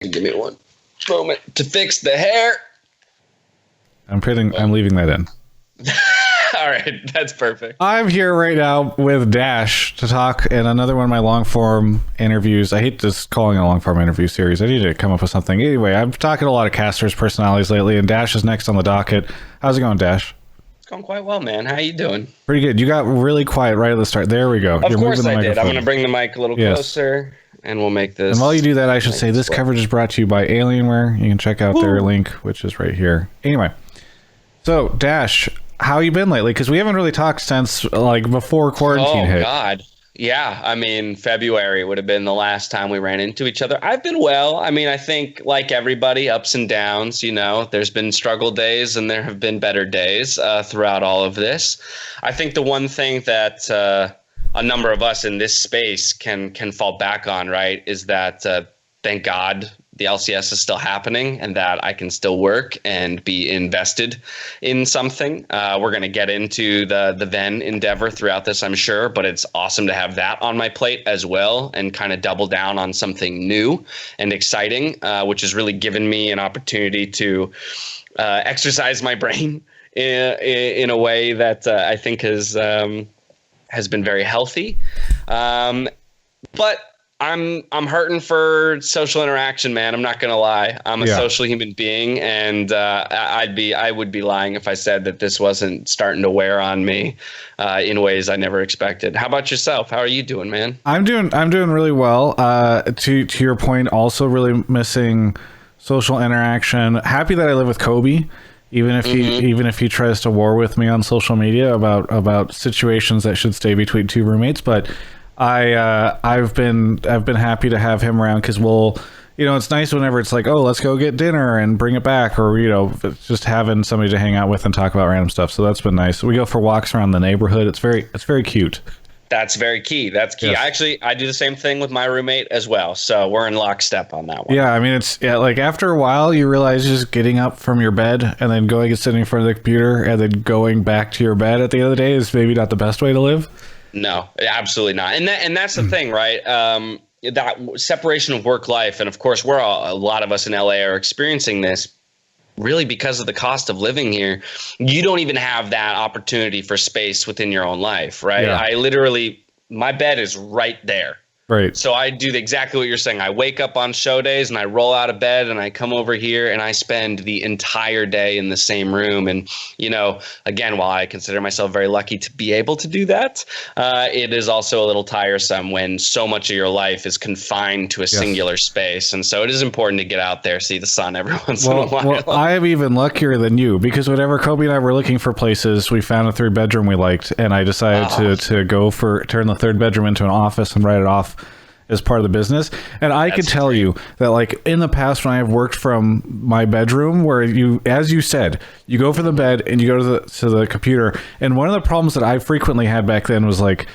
Give me one moment to fix the hair. I'm leaving that in. All right, that's perfect. I'm here right now with Dash to talk in another one of my long form interviews. I hate just calling it a long form interview series. I need to come up with something. Anyway, I'm talking to a lot of casters, personalities lately, and Dash is next on the docket. How's it going, Dash? It's going quite well, man. How you doing? Pretty good. You got really quiet right at the start. There we go. Of course I did. I'm going to bring the mic a little closer, and we'll make this. And while you do that, I should say this coverage is brought to you by Alienware. You can check out their link, which is right here. Anyway, so Dash, how you been lately? Because we haven't really talked since like before quarantine hit. Oh God, yeah. I mean, February would have been the last time we ran into each other. I've been well. I mean, I think like everybody, ups and downs. You know, there's been struggle days and there have been better days throughout all of this. I think the one thing that a number of us in this space can fall back on, right, is that thank God the LCS is still happening and that I can still work and be invested in something. We're going to get into the Ven endeavor throughout this, I'm sure, but it's awesome to have that on my plate as well and kind of double down on something new and exciting, which has really given me an opportunity to exercise my brain in a way that I think has been very healthy. But I'm hurting for social interaction, man. I'm not gonna lie. I'm a social human being, and I would be lying if I said that this wasn't starting to wear on me in ways I never expected. How about yourself? How are you doing, man? I'm doing really well. To your point, also really missing social interaction. Happy that I live with Kobe. Even if he tries to war with me on social media about situations that should stay between two roommates, but I've been happy to have him around because it's nice whenever it's like, oh, let's go get dinner and bring it back, or just having somebody to hang out with and talk about random stuff. So that's been nice. We go for walks around the neighborhood. It's very cute. That's very key. That's key. Yes. I do the same thing with my roommate as well. So we're in lockstep on that one. Yeah, I mean, like after a while, you realize just getting up from your bed and then going and sitting in front of the computer and then going back to your bed at the end of the day is maybe not the best way to live. No, absolutely not. And that's the thing, right? That separation of work life. And of course, a lot of us in LA are experiencing this. Really, because of the cost of living here, you don't even have that opportunity for space within your own life, right? Yeah. My bed is right there. Right. So I do exactly what you're saying. I wake up on show days and I roll out of bed and I come over here and I spend the entire day in the same room. And, again, while I consider myself very lucky to be able to do that, it is also a little tiresome when so much of your life is confined to a singular space. And so it is important to get out there, see the sun every once in a while. Well, I am even luckier than you because whenever Kobe and I were looking for places, we found a 3-bedroom we liked. And I decided to turn the 3rd bedroom into an office and write it off as part of the business. And I could tell you that like in the past when I have worked from my bedroom where as you said, you go for the bed and you go to the computer. And one of the problems that I frequently had back then was like,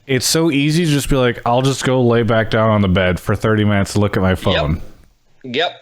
it's so easy to just be like, I'll just go lay back down on the bed for 30 minutes to look at my phone. Yep.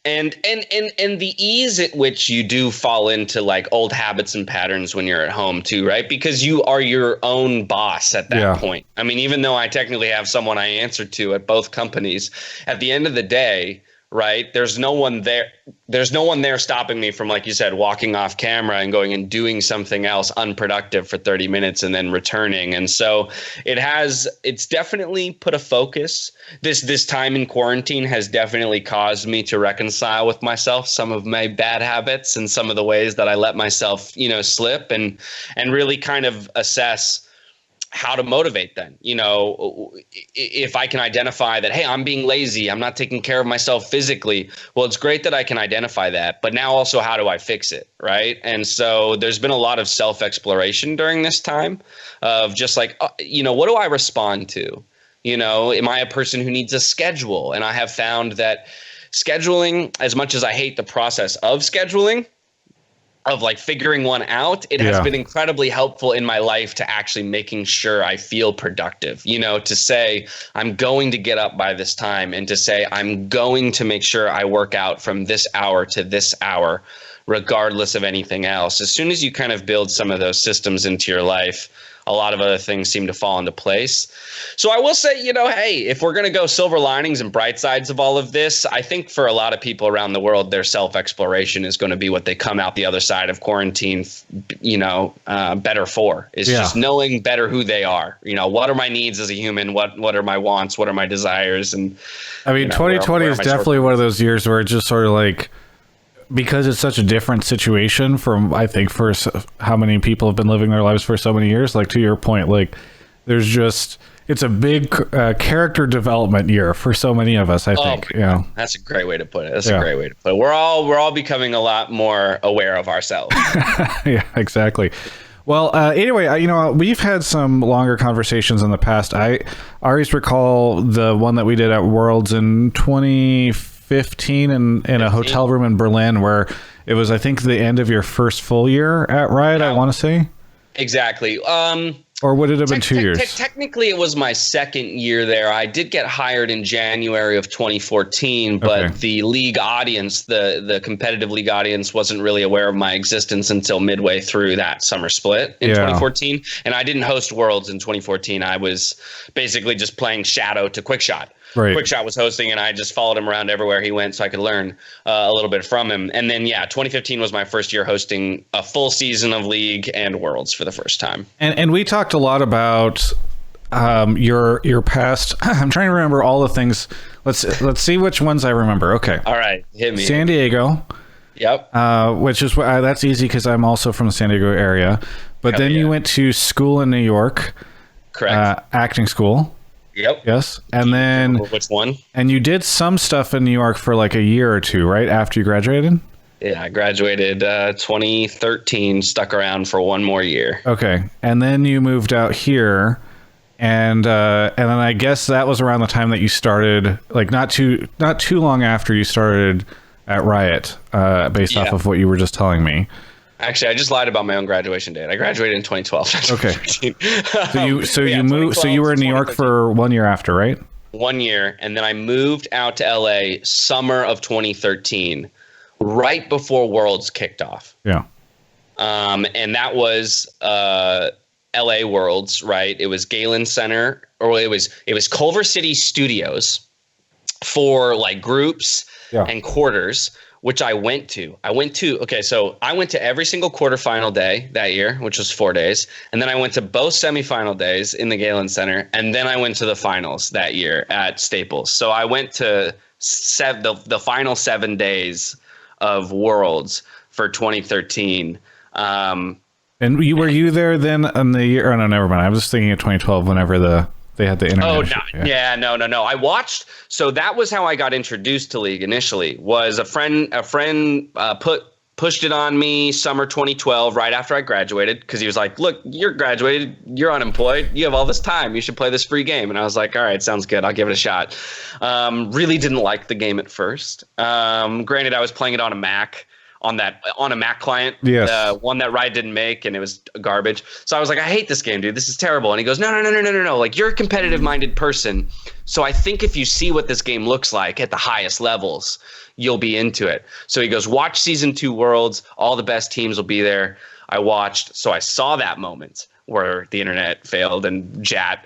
And the ease at which you do fall into like old habits and patterns when you're at home too, right? Because you are your own boss at that point. I mean, even though I technically have someone I answer to at both companies, at the end of the day, right, there's no one there stopping me from, like you said, walking off camera and going and doing something else unproductive for 30 minutes and then returning. And so it's definitely put a focus. This time in quarantine has definitely caused me to reconcile with myself some of my bad habits and some of the ways that I let myself, slip and really kind of assess how to motivate then, if I can identify that, hey, I'm being lazy, I'm not taking care of myself physically. Well, it's great that I can identify that, but now also how do I fix it? Right. And so there's been a lot of self-exploration during this time of just like, what do I respond to? Am I a person who needs a schedule? And I have found that scheduling, as much as I hate the process of scheduling, of like figuring one out, it has been incredibly helpful in my life to actually making sure I feel productive, to say I'm going to get up by this time and to say I'm going to make sure I work out from this hour to this hour, regardless of anything else. As soon as you kind of build some of those systems into your life, a lot of other things seem to fall into place. So I will say, hey, if we're going to go silver linings and bright sides of all of this, I think for a lot of people around the world, their self-exploration is going to be what they come out the other side of quarantine, better for, is just knowing better who they are. What are my needs as a human? What are my wants? What are my desires? And I mean, 2020 is definitely one of those years where it's just sort of like, because it's such a different situation from, I think, for how many people have been living their lives for so many years, like to your point, like there's just, it's a big character development year for so many of us, I think. That's a great way to put it. A great way to put it. We're all becoming a lot more aware of ourselves. Yeah, exactly. Well, anyway, we've had some longer conversations in the past. I always recall the one that we did at Worlds in 2015 in a hotel room in Berlin, where it was, I think, the end of your first full year at Riot, I want to say. Exactly. Or would it have been 2 years? Technically, it was my second year there. I did get hired in January of 2014, but the league audience, the competitive league audience, wasn't really aware of my existence until midway through that summer split in 2014. And I didn't host Worlds in 2014. I was basically just playing Shadow to Quickshot. Right. Quickshot was hosting, and I just followed him around everywhere he went so I could learn a little bit from him. And then, 2015 was my first year hosting a full season of League and Worlds for the first time. And we talked a lot about your past. I'm trying to remember all the things. Let's see which ones I remember. Okay. All right. Hit me. San Diego. Yep. Which is that's easy because I'm also from the San Diego area. But then you went to school in New York. Correct. Acting school. Yep. Yes. And then which one? And you did some stuff in New York for like a year or two, right? After you graduated? Yeah, I graduated 2013, stuck around for one more year. Okay. And then you moved out here, and then I guess that was around the time that you started, like not too long after you started at Riot, based off of what you were just telling me. Actually, I just lied about my own graduation date. I graduated in 2012. Okay. So you were in New York for 1 year after, right? 1 year, and then I moved out to LA summer of 2013, right before Worlds kicked off. Yeah. And that was LA Worlds, right? It was Galen Center, or it was Culver City Studios for like groups and quarters, which I went to. So I went to every single quarterfinal day that year, which was 4 days. And then I went to both semifinal days in the Galen Center. And then I went to the finals that year at Staples. So I went to the final 7 days of Worlds for 2013. And were you there then in the year? Oh, no, never mind. I was just thinking of 2012 whenever they had the internet. Oh, no. I watched. So that was how I got introduced to League initially. Was a friend pushed it on me summer 2012, right after I graduated, because he was like, "Look, you're graduated, you're unemployed, you have all this time, you should play this free game." And I was like, "All right, sounds good. I'll give it a shot." Really didn't like the game at first. Granted, I was playing it on a Mac. On a Mac client, one that Riot didn't make, and it was garbage. So I was like, I hate this game, dude. This is terrible. And he goes, no. Like, you're a competitive-minded person, so I think if you see what this game looks like at the highest levels, you'll be into it. So he goes, watch Season 2 Worlds. All the best teams will be there. I watched. So I saw that moment where the internet failed and Jat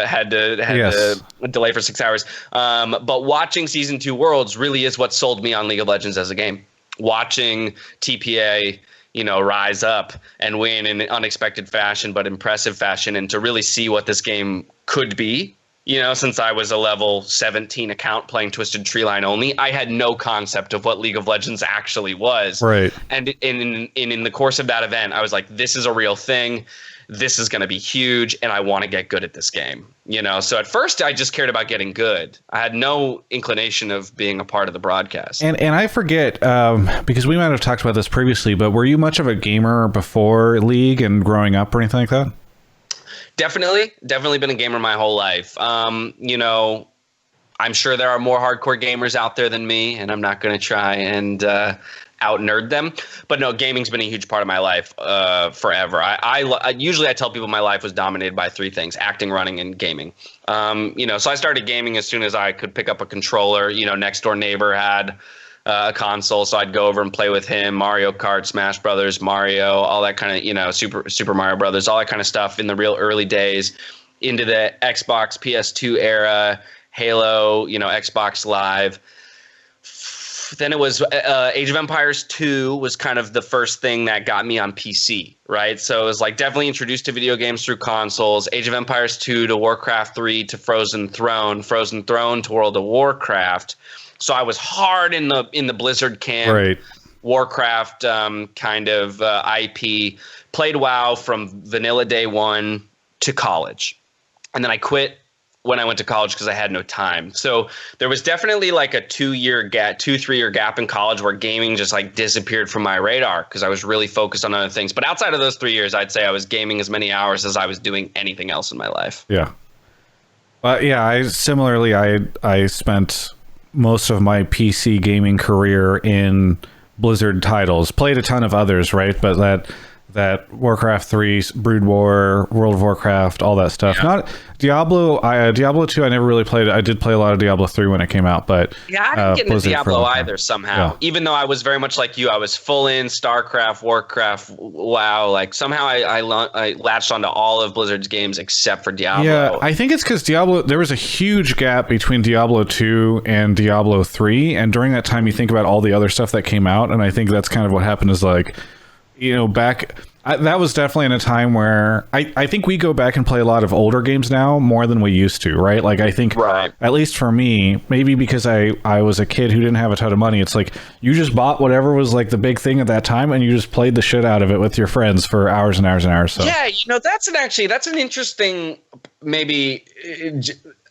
had to delay for 6 hours. But watching Season 2 Worlds really is what sold me on League of Legends as a game. Watching TPA, rise up and win in unexpected fashion, but impressive fashion, and to really see what this game could be. Since I was a level 17 account playing Twisted Treeline only, I had no concept of what League of Legends actually was. Right. And in the course of that event, I was like, this is a real thing. This is going to be huge, and I want to get good at this game. So at first I just cared about getting good. I had no inclination of being a part of the broadcast. And I forget, because we might have talked about this previously, but were you much of a gamer before League and growing up or anything like that? Definitely been a gamer my whole life. I'm sure there are more hardcore gamers out there than me, and I'm not going to try and out nerd them, but no, gaming's been a huge part of my life forever. I usually tell people my life was dominated by three things: acting, running, and gaming. So I started gaming as soon as I could pick up a controller. Next door neighbor had a console. So I'd go over and play with him, Mario Kart, Smash Brothers, Mario, all that kind of, you know, Super Mario Brothers, all that kind of stuff in the real early days, into the Xbox PS2 era, Halo, you know, Xbox Live. Then it was Age of Empires 2 was kind of the first thing that got me on PC, right? So it was like definitely introduced to video games through consoles. Age of Empires 2 to Warcraft 3 to Frozen Throne to World of Warcraft. So I was hard in the Blizzard camp, right. Warcraft kind of IP. Played WoW from vanilla day one to college, and then I quit when I went to college because I had no time. So there was definitely like a 3-year gap in college where gaming just like disappeared from my radar because I was really focused on other things. But outside of those 3 years, I'd say I was gaming as many hours as I was doing anything else in my life. Yeah. But yeah, I spent most of my PC gaming career in Blizzard titles. Played a ton of others, right? But that Warcraft 3, Brood War, World of Warcraft, all that stuff. Yeah. Not Diablo. Diablo 2, I never really played. I did play a lot of Diablo 3 when it came out, but yeah, I didn't get into Diablo either somehow. Yeah. Even though I was very much like you, I was full in StarCraft, Warcraft, WoW. Like somehow I latched onto all of Blizzard's games except for Diablo. Yeah, I think it's because Diablo. There was a huge gap between Diablo 2 and Diablo 3, and during that time, you think about all the other stuff that came out, and I think that's kind of what happened. Is like, you know, that was definitely in a time where I think we go back and play a lot of older games now more than we used to, right? Like I think, right. At least for me, maybe because I was a kid who didn't have a ton of money, it's like you just bought whatever was like the big thing at that time and you just played the shit out of it with your friends for hours and hours and hours. So. Yeah, you know, that's an interesting maybe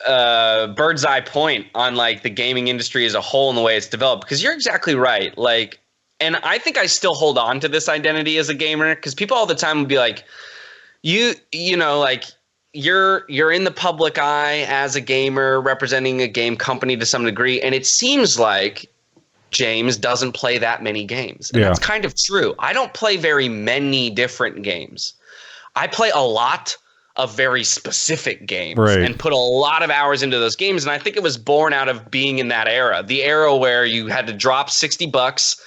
bird's eye point on like the gaming industry as a whole and the way it's developed, because you're exactly right. Like, and I think I still hold on to this identity as a gamer, because people all the time would be like, you know, like you're in the public eye as a gamer representing a game company to some degree. And it seems like James doesn't play that many games. And that's kind of true. I don't play very many different games. I play a lot of very specific games and put a lot of hours into those games. And I think it was born out of being in that era, the era where you had to drop $60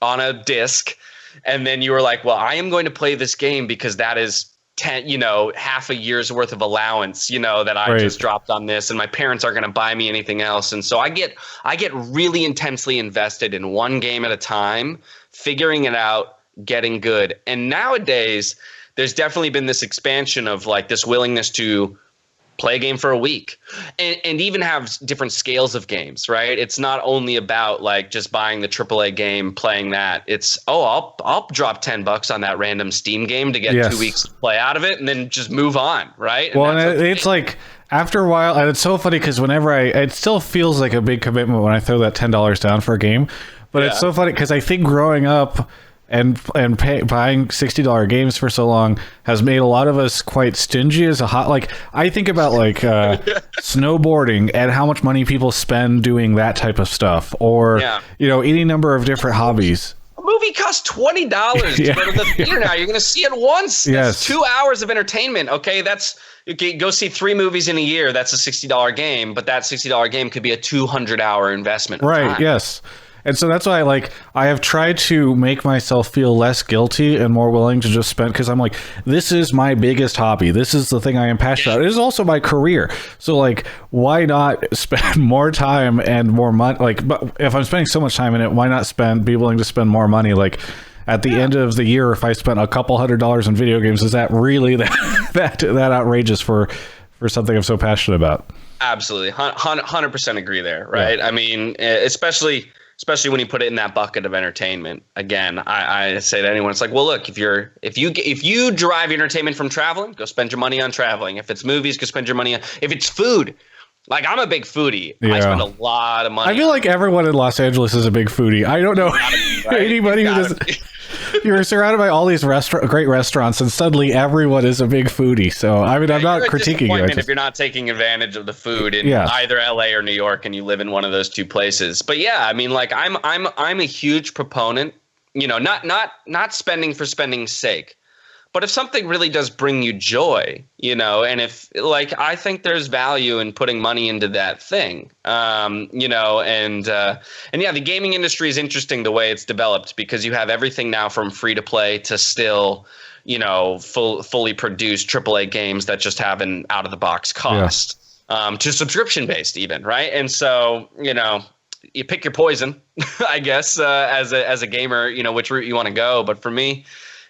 on a disc, and then you were like, well, I am going to play this game because that is half a year's worth of allowance, that I just dropped on this, and my parents aren't going to buy me anything else. And so I get really intensely invested in one game at a time, figuring it out, getting good. And nowadays there's definitely been this expansion of like this willingness to play a game for a week and even have different scales of games, right? It's not only about like just buying the AAA game, playing that. It's, I'll drop $10 on that random Steam game to get 2 weeks to play out of it and then just move on, right? Well, and it's like after a while, and it's so funny because whenever it still feels like a big commitment when I throw that $10 down for a game, but it's so funny because I think growing up and buying $60 games for so long has made a lot of us quite stingy as I think about like snowboarding and how much money people spend doing that type of stuff, or any number of different hobbies. A movie costs $20 to go to the theater now. You're going to see it once. That's 2 hours of entertainment. Okay, go see 3 movies in a year. That's a $60 game, but that $60 game could be a 200-hour investment. Right. Yes. And so that's why I have tried to make myself feel less guilty and more willing to just spend, because I'm like, this is my biggest hobby. This is the thing I am passionate about. It is also my career. So like, why not spend more time and more money? Like, but if I'm spending so much time in it, why not be willing to spend more money? Like at the end of the year, if I spent a couple $100 in video games, is that really that outrageous for something I'm so passionate about? Absolutely. 100% agree there. Right. Yeah. I mean, especially when you put it in that bucket of entertainment. Again, I say to anyone, it's like, well, look, if you derive your entertainment from traveling, go spend your money on traveling. If it's movies, go spend your money on. If it's food, like I'm a big foodie. I spend a lot of money. I feel like everyone in Los Angeles is a big foodie. I don't know anybody who doesn't. You're surrounded by all these great restaurants, and suddenly everyone is a big foodie. So I mean, I'm not critiquing you. If you're not taking advantage of the food in either LA or New York, and you live in one of those two places. But yeah, I mean, like I'm a huge proponent. Not spending for spending's sake, But if something really does bring you joy, and if like, I think there's value in putting money into that thing, and yeah, the gaming industry is interesting the way it's developed, because you have everything now from free to play to still, fully produced AAA games that just have an out of the box cost, to subscription based even. Right. And so, you pick your poison, I guess, as a gamer, which route you want to go. But for me,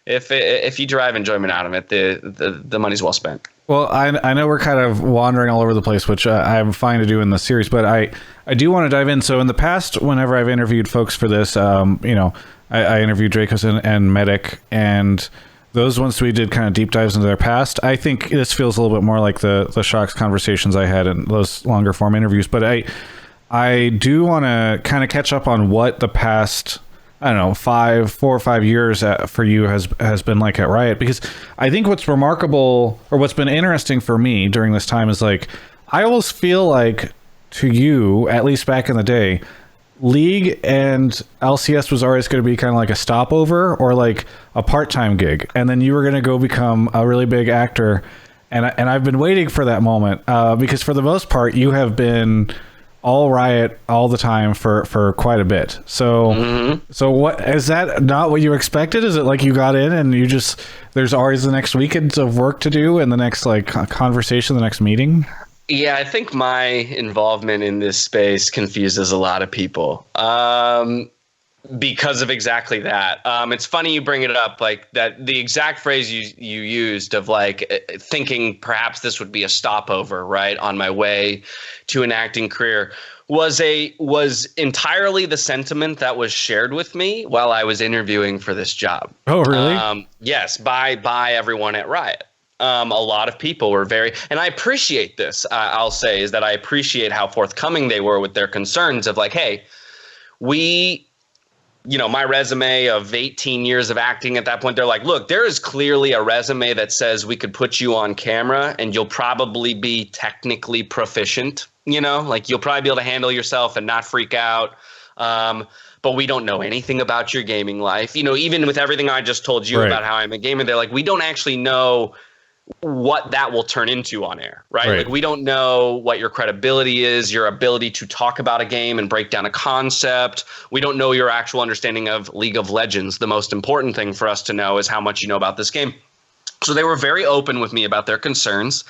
if you derive enjoyment out of it, the money's well spent. Well, I know we're kind of wandering all over the place, which I'm fine to do in the series, but I do want to dive in. So in the past, whenever I've interviewed folks for this, I interviewed Dracos and Medic, and those ones we did kind of deep dives into their past. I think this feels a little bit more like the Shocks conversations I had in those longer form interviews, but I do want to kind of catch up on what the past, I don't know, 4 or 5 years for you has been like at Riot, because I think what's remarkable, or what's been interesting for me during this time, is like, I always feel like, to you, at least back in the day, League and LCS was always going to be kind of like a stopover or like a part-time gig, and then you were going to go become a really big actor, and I've been waiting for that moment, because for the most part you have been all Riot all the time for quite a bit. So So what is that not what you expected? Is it like you got in and you just, there's always the next weekend of work to do and the next like conversation, the next meeting? Yeah, I think my involvement in this space confuses a lot of people. Because of exactly that. It's funny you bring it up, like that the exact phrase you used of like thinking perhaps this would be a stopover, right, on my way to an acting career was entirely the sentiment that was shared with me while I was interviewing for this job. Oh, really? Yes, by everyone at Riot. A lot of people were and I appreciate this, I'll say, is that I appreciate how forthcoming they were with their concerns of like, hey, my resume of 18 years of acting at that point, they're like, look, there is clearly a resume that says we could put you on camera and you'll probably be technically proficient, like you'll probably be able to handle yourself and not freak out. But we don't know anything about your gaming life. Even with everything I just told you about how I'm a gamer, they're like, we don't actually know what that will turn into on air, right? Like we don't know what your credibility is, your ability to talk about a game and break down a concept. We don't know your actual understanding of League of Legends. The most important thing for us to know is how much you know about this game. So they were very open with me about their concerns.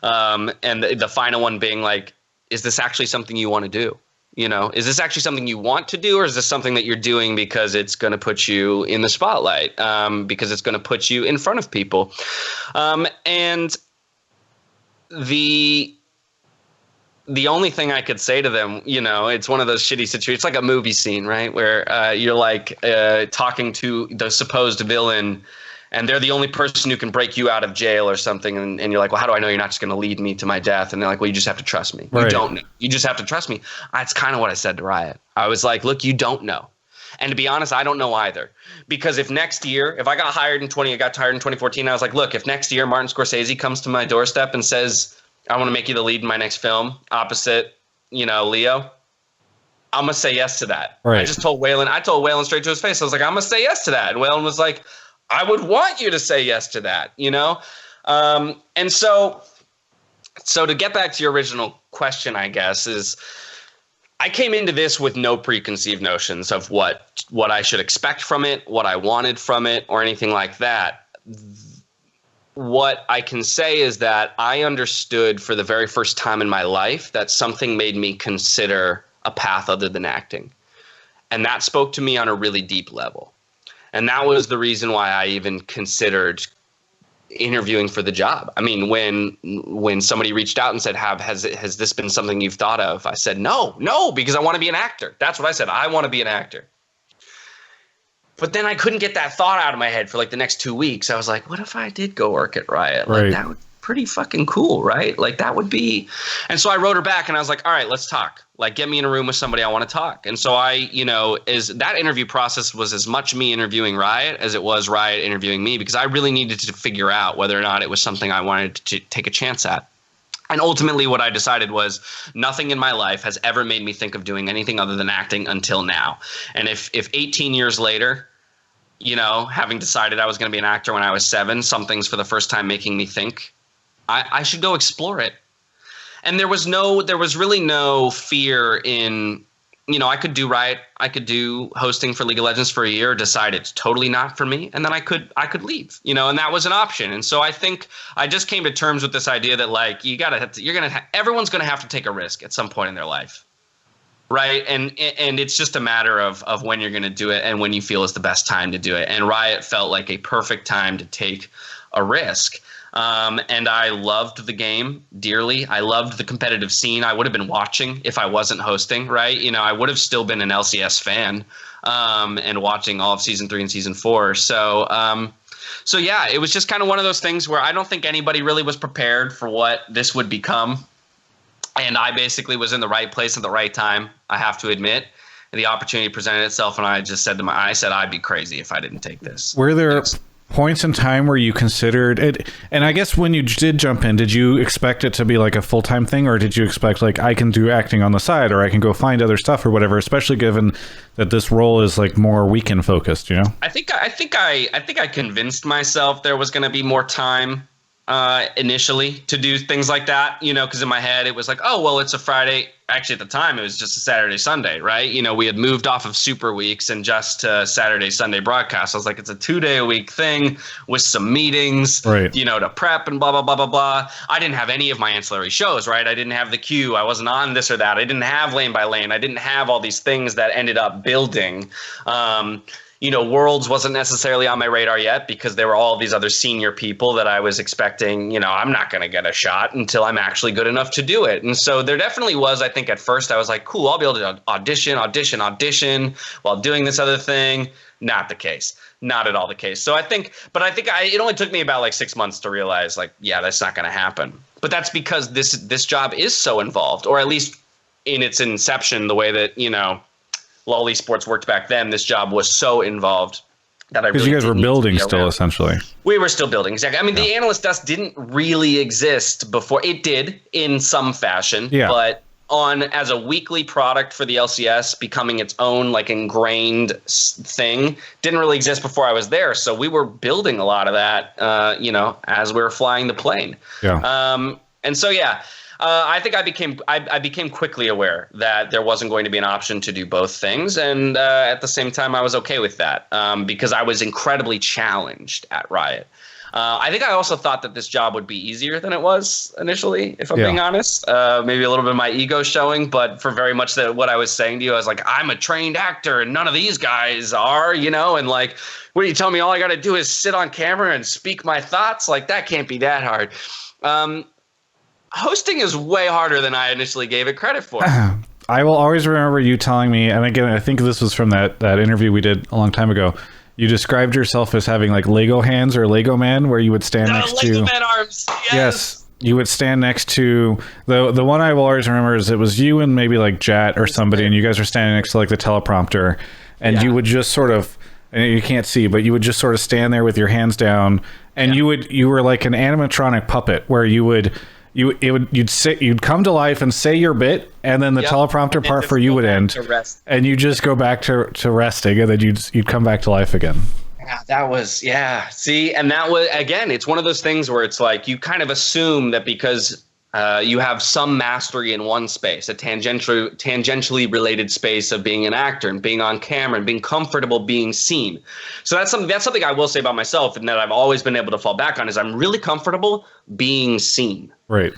And the final one being like, is this actually something you want to do? Is this actually something you want to do, or is this something that you're doing because it's going to put you in the spotlight, because it's going to put you in front of people? And the only thing I could say to them, it's one of those shitty situations. It's like a movie scene, right, where you're like talking to the supposed villain, and they're the only person who can break you out of jail or something. And you're like, well, how do I know you're not just going to lead me to my death? And they're like, well, you just have to trust me. Right. You don't know. You just have to trust me. That's kind of what I said to Riot. I was like, look, you don't know. And to be honest, I don't know either. Because if next year, if I got hired in 2014, I was like, look, if next year Martin Scorsese comes to my doorstep and says, I want to make you the lead in my next film opposite, Leo, I'm going to say yes to that. Right. I told Waylon straight to his face. I was like, I'm going to say yes to that. And Waylon was like, I would want you to say yes to that, And so to get back to your original question, I guess, is I came into this with no preconceived notions of what I should expect from it, what I wanted from it, or anything like that. What I can say is that I understood for the very first time in my life that something made me consider a path other than acting. And that spoke to me on a really deep level. And that was the reason why I even considered interviewing for the job. I mean, when somebody reached out and said, has this been something you've thought of? I said, no, because I want to be an actor. That's what I said. I want to be an actor. But then I couldn't get that thought out of my head for like the next 2 weeks. I was like, what if I did go work at Riot? Like, that would be pretty fucking cool, right? Like that would be. And so I wrote her back and I was like, all right, let's talk. Like, get me in a room with somebody I want to talk. And so that interview process was as much me interviewing Riot as it was Riot interviewing me, because I really needed to figure out whether or not it was something I wanted to take a chance at. And ultimately what I decided was nothing in my life has ever made me think of doing anything other than acting until now. And if 18 years later, having decided I was going to be an actor when I was 7, something's for the first time making me think I should go explore it. And there was really no fear in, I could do Riot, I could do hosting for League of Legends for a year, decide it's totally not for me, and then I could leave, and that was an option. And so I think I just came to terms with this idea that like everyone's gonna have to take a risk at some point in their life, right? And it's just a matter of when you're gonna do it and when you feel is the best time to do it. And Riot felt like a perfect time to take a risk. And I loved the game dearly. I loved the competitive scene. I would have been watching if I wasn't hosting, right? I would have still been an LCS fan, and watching all of season 3 and season 4. So yeah, it was just kind of one of those things where I don't think anybody really was prepared for what this would become. And I basically was in the right place at the right time, I have to admit. And the opportunity presented itself, and I just said I'd be crazy if I didn't take this. Were there points in time where you considered it? And I guess when you did jump in, did you expect it to be like a full-time thing, or did you expect like I can do acting on the side, or I can go find other stuff or whatever, especially given that this role is like more weekend focused, I think I convinced myself there was going to be more time initially to do things like that, because in my head it was like, oh, well, it's a Friday. Actually, at the time, it was just a Saturday, Sunday, right? We had moved off of Super Weeks and just to Saturday, Sunday broadcast. I was like, it's a 2-day-a-week thing with some meetings, right, to prep and blah, blah, blah, blah, blah. I didn't have any of my ancillary shows, right? I didn't have the queue. I wasn't on this or that. I didn't have Lane by Lane. I didn't have all these things that ended up building. Worlds wasn't necessarily on my radar yet because there were all these other senior people that I was expecting, I'm not going to get a shot until I'm actually good enough to do it. And so there definitely was, I think at first I was like, cool, I'll be able to audition while doing this other thing. Not the case. Not at all the case. So I think it only took me about like 6 months to realize like, yeah, that's not going to happen. But that's because this job is so involved, or at least in its inception, the way that, LOL Esports worked back then, this job was so involved that I really, because you guys were building still, essentially. We were still building, exactly. I mean, the analyst desk didn't really exist before. It did in some fashion, but as a weekly product for the LCS, becoming its own like ingrained thing, didn't really exist before I was there. So we were building a lot of that, as we were flying the plane. And so I think I became quickly aware that there wasn't going to be an option to do both things, and at the same time, I was okay with that because I was incredibly challenged at Riot. I think I also thought that this job would be easier than it was initially, if I'm being honest. Maybe a little bit of my ego showing, but for very much what I was saying to you, I was like, I'm a trained actor, and none of these guys are, and like, what do you tell me? All I got to do is sit on camera and speak my thoughts? Like, that can't be that hard. Hosting is way harder than I initially gave it credit for. I will always remember you telling me, and again, I think this was from that interview we did a long time ago. You described yourself as having like Lego hands or Lego man, where you would stand next to Lego man arms. Yes, you would stand next to the one I will always remember is it was you and maybe like Jat or somebody, and you guys were standing next to like the teleprompter, and you would just sort of, and you can't see, but you would just sort of stand there with your hands down, and you were like an animatronic puppet where you'd come to life and say your bit, and then the teleprompter part for you would end, and you just go back to resting, and then you'd come back to life again. Yeah, that was See, and that was, again, it's one of those things where it's like you kind of assume that because you have some mastery in one space, a tangentially related space of being an actor and being on camera and being comfortable being seen. So that's something I will say about myself, and that I've always been able to fall back on, is I'm really comfortable being seen. Right.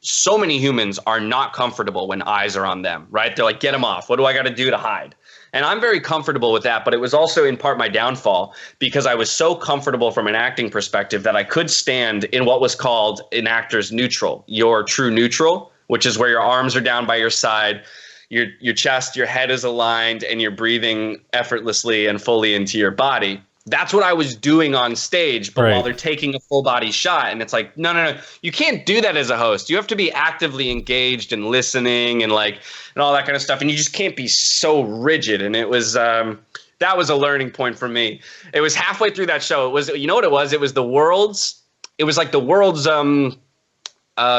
So many humans are not comfortable when eyes are on them, right? They're like, get them off. What do I got to do to hide? And I'm very comfortable with that, but it was also in part my downfall because I was so comfortable from an acting perspective that I could stand in what was called an actor's neutral, your true neutral, which is where your arms are down by your side, your chest, your head is aligned, and you're breathing effortlessly and fully into your body. That's what I was doing on stage, but while they're taking a full body shot, and it's like, no, you can't do that as a host. You have to be actively engaged and listening and all that kind of stuff. And you just can't be so rigid. And it was, that was a learning point for me. It was halfway through that show. It was, you know what it was? It was the world's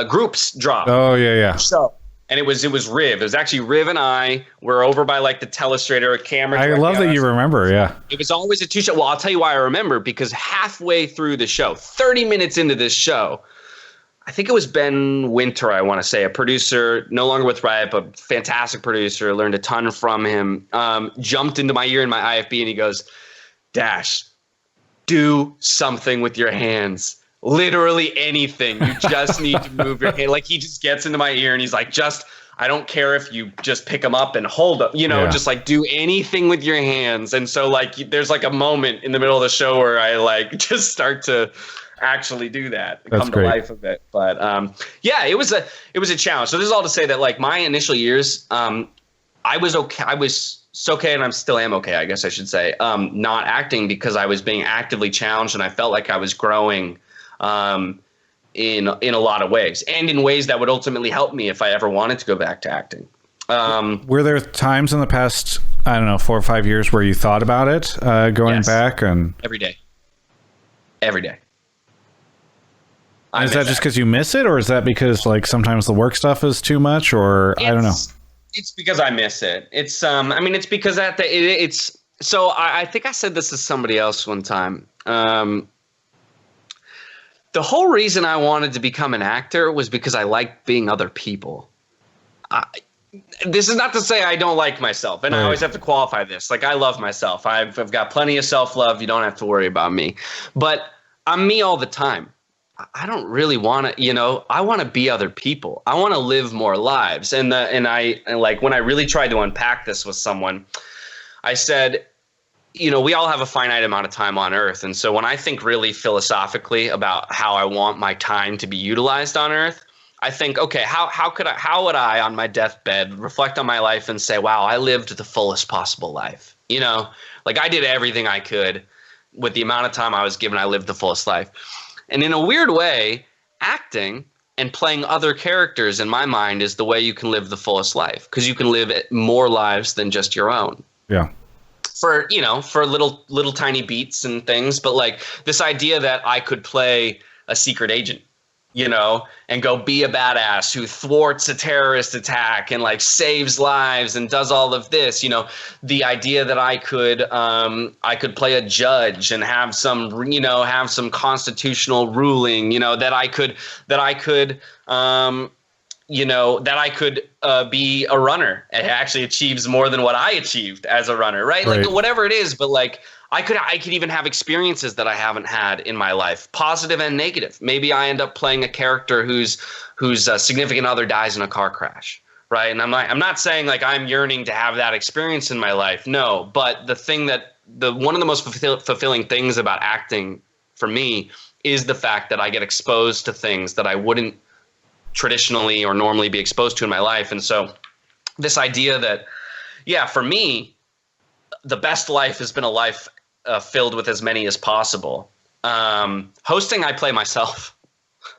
groups drop. Oh yeah. So And it was Riv. It was actually Riv and I were over by like the telestrator camera. I love that you remember. Yeah. It was always a 2 show. Well, I'll tell you why I remember, because halfway through the show, 30 minutes into this show, I think it was Ben Winter, I want to say, a producer, no longer with Riot, but fantastic producer, learned a ton from him, jumped into my ear in my IFB and he goes, Dash, do something with your hands. Literally anything. You just need to move your hand. Like, he just gets into my ear and he's like, I don't care if you just pick them up and hold them, just like do anything with your hands. And so like, there's like a moment in the middle of the show where I like just start to actually do that, come to life of it. But yeah, it was a challenge. So this is all to say that like my initial years, I was okay. I was okay, and I'm still am okay, I guess I should say, not acting, because I was being actively challenged and I felt like I was growing in a lot of ways, and in ways that would ultimately help me if I ever wanted to go back to acting. Were there times in the past, I don't know, 4 or 5 years where you thought about it, going back? And every day. Is that just because you miss it, or is that because like sometimes the work stuff is too much, or I don't know? It's because I miss it. It's I mean, it's because it's so I think I said this to somebody else one time. The whole reason I wanted to become an actor was because I liked being other people. This is not to say I don't like myself, and I always have to qualify this. Like, I love myself. I've got plenty of self-love. You don't have to worry about me. But I'm me all the time. I don't really want to, I want to be other people. I want to live more lives. And like when I really tried to unpack this with someone, I said, we all have a finite amount of time on Earth. And so when I think really philosophically about how I want my time to be utilized on Earth, I think, okay, how would I on my deathbed reflect on my life and say, wow, I lived the fullest possible life? Like I did everything I could with the amount of time I was given. I lived the fullest life. And in a weird way, acting and playing other characters in my mind is the way you can live the fullest life, because you can live more lives than just your own. Yeah. For little tiny beats and things. But like this idea that I could play a secret agent, and go be a badass who thwarts a terrorist attack and like saves lives and does all of this, the idea that I could play a judge and have some constitutional ruling, that I could be a runner. It actually achieves more than what I achieved as a runner, right? Like whatever it is, but like I could even have experiences that I haven't had in my life, positive and negative. Maybe I end up playing a character whose significant other dies in a car crash, right? And I'm not saying like I'm yearning to have that experience in my life, no. But one of the most fulfilling things about acting for me is the fact that I get exposed to things that I wouldn't traditionally or normally be exposed to in my life. And so this idea that, yeah, for me, the best life has been a life filled with as many as possible. Hosting, I play myself.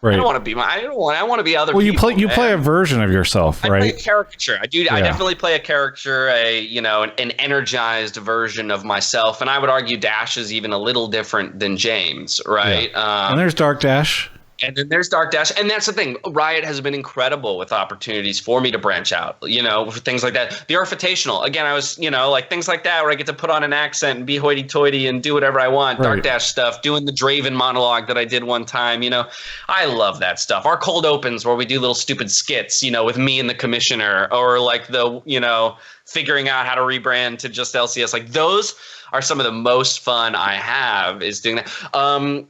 Right. I don't want to be I want to be other people. Well, you play a version of yourself, right? I play a caricature. I do. Yeah. I definitely play a caricature, an energized version of myself. And I would argue Dash is even a little different than James, right? Yeah. And there's Dark Dash. And then there's Dark Dash. And that's the thing. Riot has been incredible with opportunities for me to branch out, for things like that. The Arfitational, again, I was, like things like that where I get to put on an accent and be hoity-toity and do whatever I want. Right. Dark Dash stuff, doing the Draven monologue that I did one time, I love that stuff. Our cold opens where we do little stupid skits, with me and the commissioner, or like the, figuring out how to rebrand to just LCS. Like those are some of the most fun I have is doing that.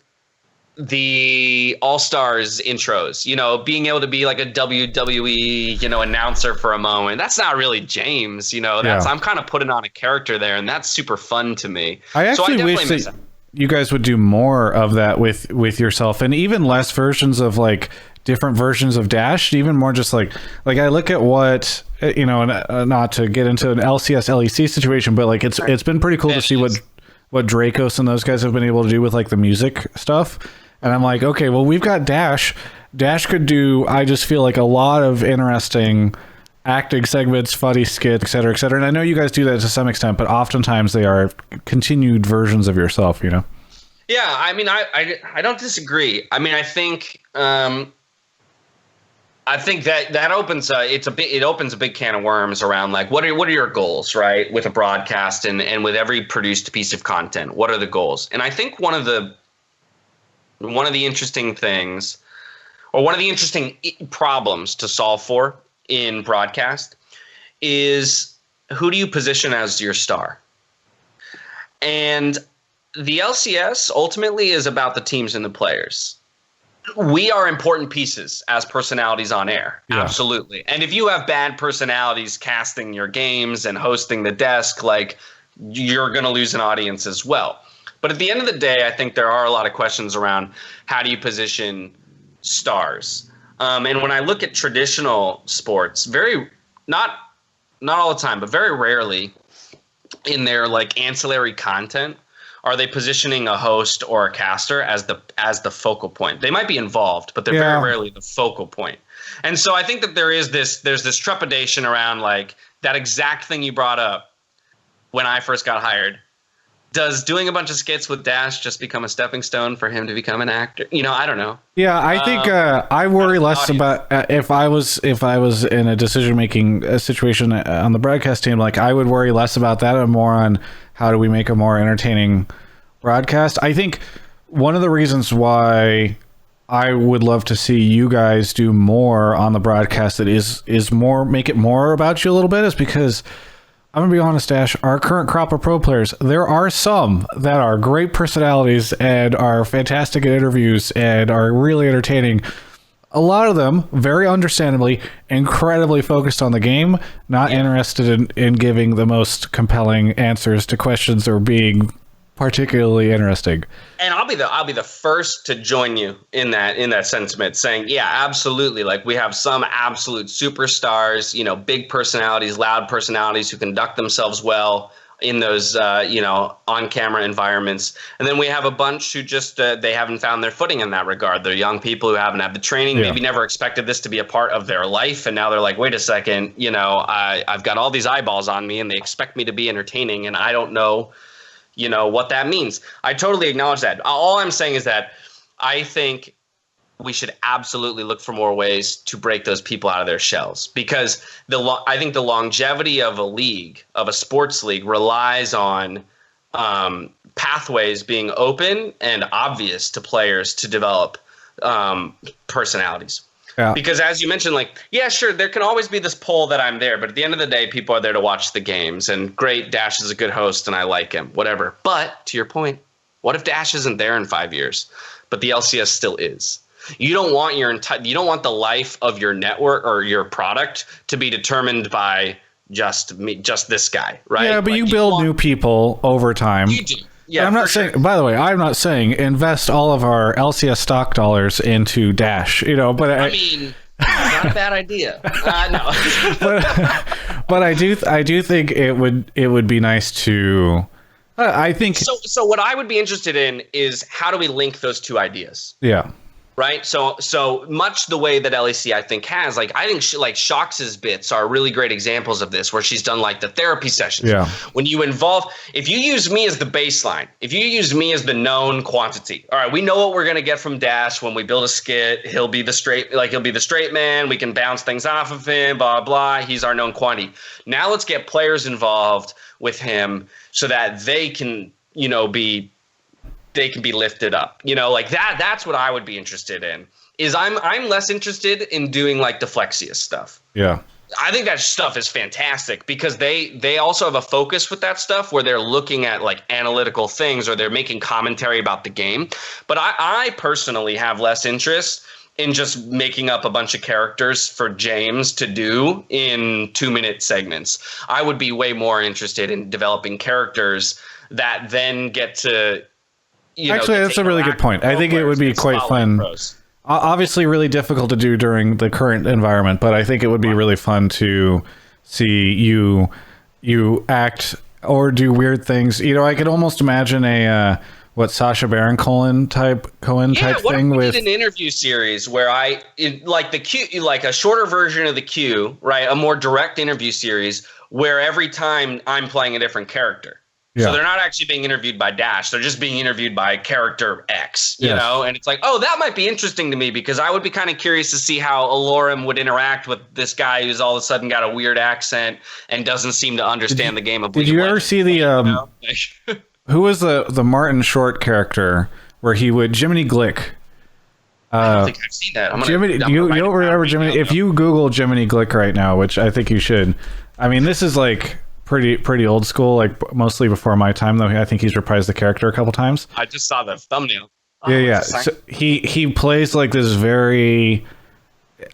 The All-Stars intros, being able to be like a WWE, announcer for a moment. That's not really James, I'm kind of putting on a character there, and that's super fun to me. I actually wish that you guys would do more of that with yourself, and even less versions of like different versions of Dash, even more just like I look at what, not to get into an LCS LEC situation, but like it's been pretty cool to see what Dracos and those guys have been able to do with like the music stuff. And I'm like, okay, well, we've got Dash. Dash could do, I just feel like a lot of interesting acting segments, funny skits, et cetera, et cetera. And I know you guys do that to some extent, but oftentimes they are continued versions of yourself, Yeah, I mean, I don't disagree. I mean, I think I I think that opens it opens a big can of worms around like what are your goals, right, with a broadcast and with every produced piece of content. What are the goals? And I think one of the interesting things, or one of the interesting problems to solve for in broadcast, is who do you position as your star? And the LCS ultimately is about the teams and the players. We are important pieces as personalities on air. Yeah. Absolutely. And if you have bad personalities casting your games and hosting the desk, like, you're going to lose an audience as well. But at the end of the day, I think there are a lot of questions around how do you position stars. And when I look at traditional sports, not all the time, but very rarely in their like ancillary content, are they positioning a host or a caster as the focal point? They might be involved, but they're very rarely the focal point. And so I think that there's this trepidation around like that exact thing you brought up when I first got hired. Does doing a bunch of skits with Dash just become a stepping stone for him to become an actor? I don't know. Yeah, I think I worry less about if I was in a decision-making situation on the broadcast team, like I would worry less about that and more on how do we make a more entertaining broadcast. I think one of the reasons why I would love to see you guys do more on the broadcast that is more, make it more about you a little bit, is because I'm going to be honest, Ash, our current crop of pro players, there are some that are great personalities and are fantastic at interviews and are really entertaining. A lot of them, very understandably, incredibly focused on the game, not interested in giving the most compelling answers to questions or being particularly interesting. And I'll be the first to join you in that sentiment, saying, yeah, absolutely. Like, we have some absolute superstars, big personalities, loud personalities who conduct themselves well in those on-camera environments. And then we have a bunch who just they haven't found their footing in that regard. They're young people who haven't had the training, maybe never expected this to be a part of their life, and now they're like, wait a second, I've got all these eyeballs on me and they expect me to be entertaining, and I don't know what that means. I totally acknowledge that. All I'm saying is that I think we should absolutely look for more ways to break those people out of their shells, because I think the longevity of a sports league relies on pathways being open and obvious to players to develop personalities. Yeah. Because as you mentioned, like, yeah, sure, there can always be this pull that I'm there, but at the end of the day, people are there to watch the games, and great, Dash is a good host and I like him, whatever. But to your point, what if Dash isn't there in 5 years, but the LCS still is? You don't want you don't want the life of your network or your product to be determined by just this guy, right? Yeah, but like, you build new people over time. You do. Yeah, I'm not saying. Sure. By the way, I'm not saying invest all of our LCS stock dollars into Dash. But I mean, not a bad idea. No. but I do think it would be nice to. I think so. What I would be interested in is how do we link those two ideas? Yeah. Right. So much the way that LEC, I think, has, like, I think Shox's bits are really great examples of this, where she's done like the therapy sessions. Yeah. When you if you use me as the baseline, if you use me as the known quantity, all right, we know what we're going to get from Dash when we build a skit. He'll be the straight man. We can bounce things off of him, blah, blah. He's our known quantity. Now let's get players involved with him so that they can, be lifted up, like that. That's what I would be interested in. Is I'm less interested in doing like the Flexius stuff. Yeah. I think that stuff is fantastic because they also have a focus with that stuff where they're looking at like analytical things or they're making commentary about the game. But I personally have less interest in just making up a bunch of characters for James to do in 2-minute segments. I would be way more interested in developing characters that then get to, actually, that's a really good point. I think it would be quite fun. Obviously, really difficult to do during the current environment, but I think it would be really fun to see you act or do weird things. I could almost imagine a Sacha Baron Cohen type thing with an interview series where like a shorter version of the Q, right? A more direct interview series where every time I'm playing a different character. So they're not actually being interviewed by Dash. They're just being interviewed by character X, you know? And it's like, oh, that might be interesting to me because I would be kind of curious to see how Alorum would interact with this guy who's all of a sudden got a weird accent and doesn't seem to understand the game of League Did you of ever Legends, see the who was the Martin Short character where he would Jiminy Glick? I don't think I've seen that. You don't remember Jiminy? If you Google Jiminy Glick right now, which I think you should, I mean, this is like pretty old school, like mostly before my time, though. I think he's reprised the character a couple times. I just saw the thumbnail. Yeah. So he plays like this very.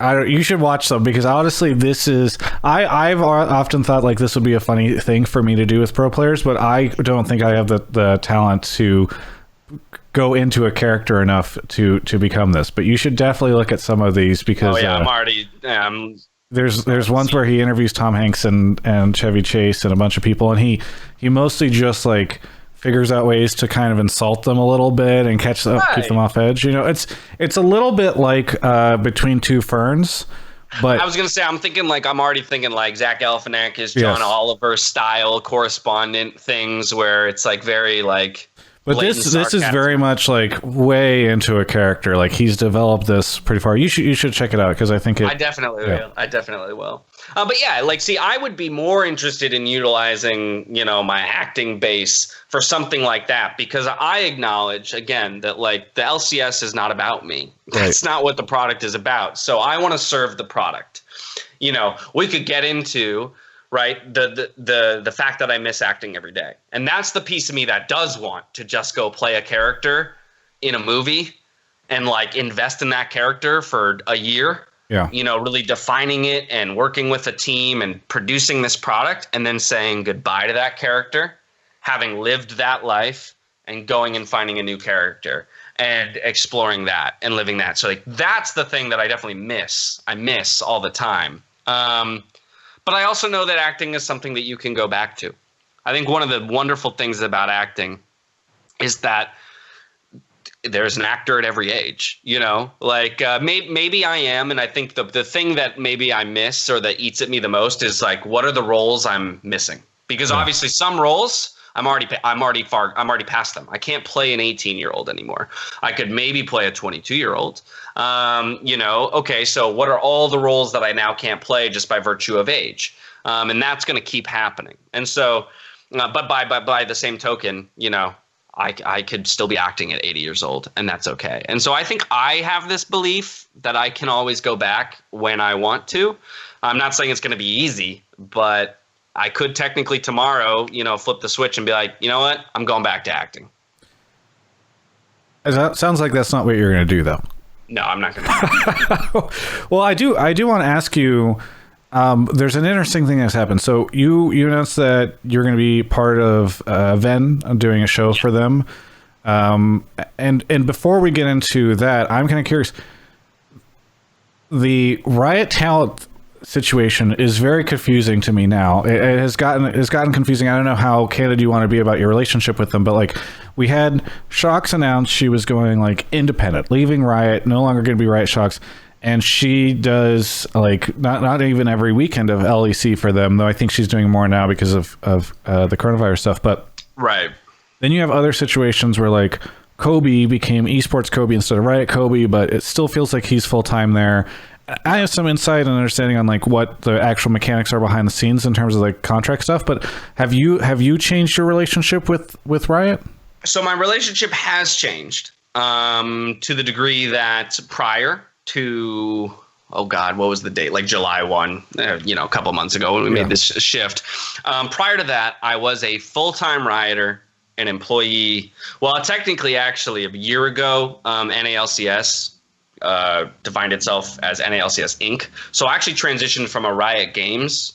You should watch them because honestly, this is I've often thought like this would be a funny thing for me to do with pro players, but I don't think I have the talent to go into a character enough to become this. But you should definitely look at some of these because I'm already. There's ones where he interviews Tom Hanks and Chevy Chase and a bunch of people, and he mostly just like figures out ways to kind of insult them a little bit and keep them off edge. You know, it's a little bit like Between Two Ferns. But I was gonna say, I'm already thinking like Zach Galifianakis, John Oliver style correspondent things where it's like very like. But this is very much like way into a character. Like he's developed this pretty far. You should check it out because I think I definitely will. I definitely will. But yeah, like see, I would be more interested in utilizing my acting base for something like that because I acknowledge again that like the LCS is not about me. That's not what the product is about. So I want to serve the product. We could get into. Right. The fact that I miss acting every day. And that's the piece of me that does want to just go play a character in a movie and like invest in that character for a year. Yeah. Really defining it and working with a team and producing this product and then saying goodbye to that character, having lived that life and going and finding a new character and exploring that and living that. So like that's the thing that I definitely miss. I miss all the time. But I also know that acting is something that you can go back to. I think one of the wonderful things about acting is that there's an actor at every age, like maybe I am. And I think the thing that maybe I miss or that eats at me the most is like, what are the roles I'm missing? Because obviously some roles I'm already past them. I can't play an 18-year-old anymore. I could maybe play a 22-year-old. Okay, so what are all the roles that I now can't play just by virtue of age? And that's going to keep happening. And so, but by the same token, I could still be acting at 80 years old, and that's okay. And so I think I have this belief that I can always go back when I want to. I'm not saying it's going to be easy, but I could technically tomorrow, flip the switch and be like, you know what? I'm going back to acting. It sounds like that's not what you're going to do, though. No, I'm not going to. Well, I do want to ask you, there's an interesting thing that's happened. So you announced that you're going to be part of Vin doing a show for them. And before we get into that, I'm kind of curious. The Riot talent situation is very confusing to me now. It has gotten confusing. I don't know how candid you want to be about your relationship with them, but like we had Shox announce she was going like independent, leaving Riot, no longer going to be Riot Shox, and she does like not even every weekend of LEC for them, though I think she's doing more now because of the coronavirus stuff. But right. Then you have other situations where like Kobe became esports Kobe instead of Riot Kobe, but it still feels like he's full time there. I have some insight and understanding on like what the actual mechanics are behind the scenes in terms of like contract stuff, but have you changed your relationship with Riot? So my relationship has changed to the degree that prior to what was the date? Like July 1, a couple months ago when we made this shift. Prior to that, I was a full-time Rioter, an employee. Well, technically, actually, a year ago, NALCS defined itself as NALCS Inc. So I actually transitioned from a Riot Games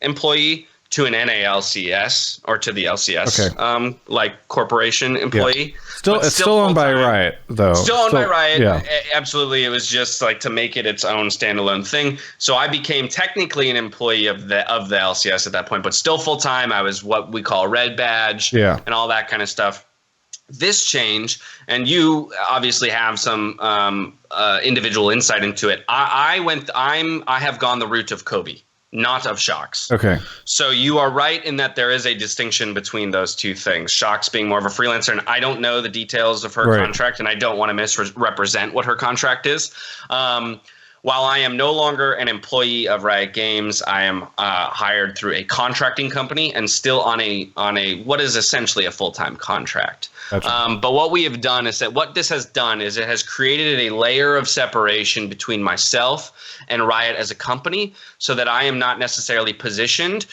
employee to an NALCS or to the LCS like corporation employee. Yeah. It's still owned by Riot, though. Still owned by Riot. Yeah. Absolutely. It was just like to make it its own standalone thing. So I became technically an employee of the LCS at that point, but still full time. I was what we call a red badge and all that kind of stuff. This change, and you obviously have some individual insight into it. I have gone the route of Kobe. not of Shocks. Okay. So you are right in that there is a distinction between those two things. Shocks being more of a freelancer, and I don't know the details of her contract, and I don't want to misrepresent what her contract is. While I am no longer an employee of Riot Games, I am hired through a contracting company and still on a what is essentially a full-time contract. Gotcha. But what we have done is that what this has done is it has created a layer of separation between myself and Riot as a company, so that I am not necessarily positioned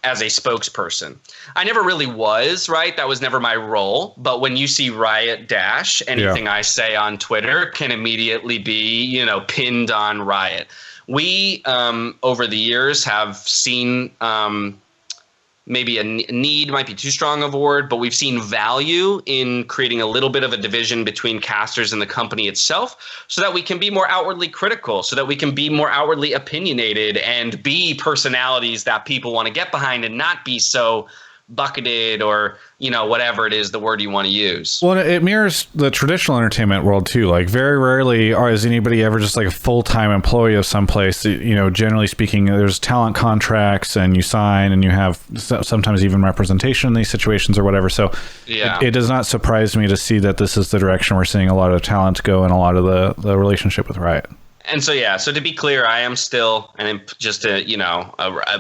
as a spokesperson. I never really was, right? That was never my role. But when you see Riot Dash, anything I say on Twitter can immediately be, pinned on Riot. We, over the years, have seen maybe a need might be too strong of a word, but we've seen value in creating a little bit of a division between casters and the company itself, so that we can be more outwardly critical, so that we can be more outwardly opinionated and be personalities that people want to get behind, and not be so bucketed or whatever it is, the word you want to use. Well, it mirrors the traditional entertainment world too. Like, very rarely is anybody ever just like a full-time employee of someplace. Generally speaking, there's talent contracts, and you sign, and you have sometimes even representation in these situations or whatever. So it does not surprise me to see that this is the direction we're seeing a lot of talent go, and a lot of the relationship with Riot. And so to be clear, I am still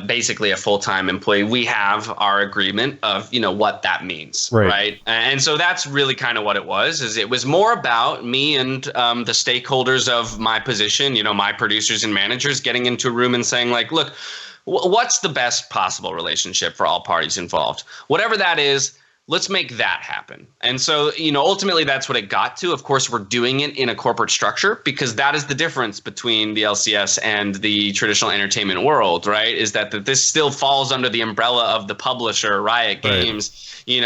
basically a full-time employee. We have our agreement of what that means, right? And so that's really kind of what it was. Is it was more about me and the stakeholders of my position, my producers and managers, getting into a room and saying, like, look, what's the best possible relationship for all parties involved? Whatever that is, let's make that happen. And so, ultimately that's what it got to. Of course, we're doing it in a corporate structure, because that is the difference between the LCS and the traditional entertainment world, right? Is that this still falls under the umbrella of the publisher, Riot Games, in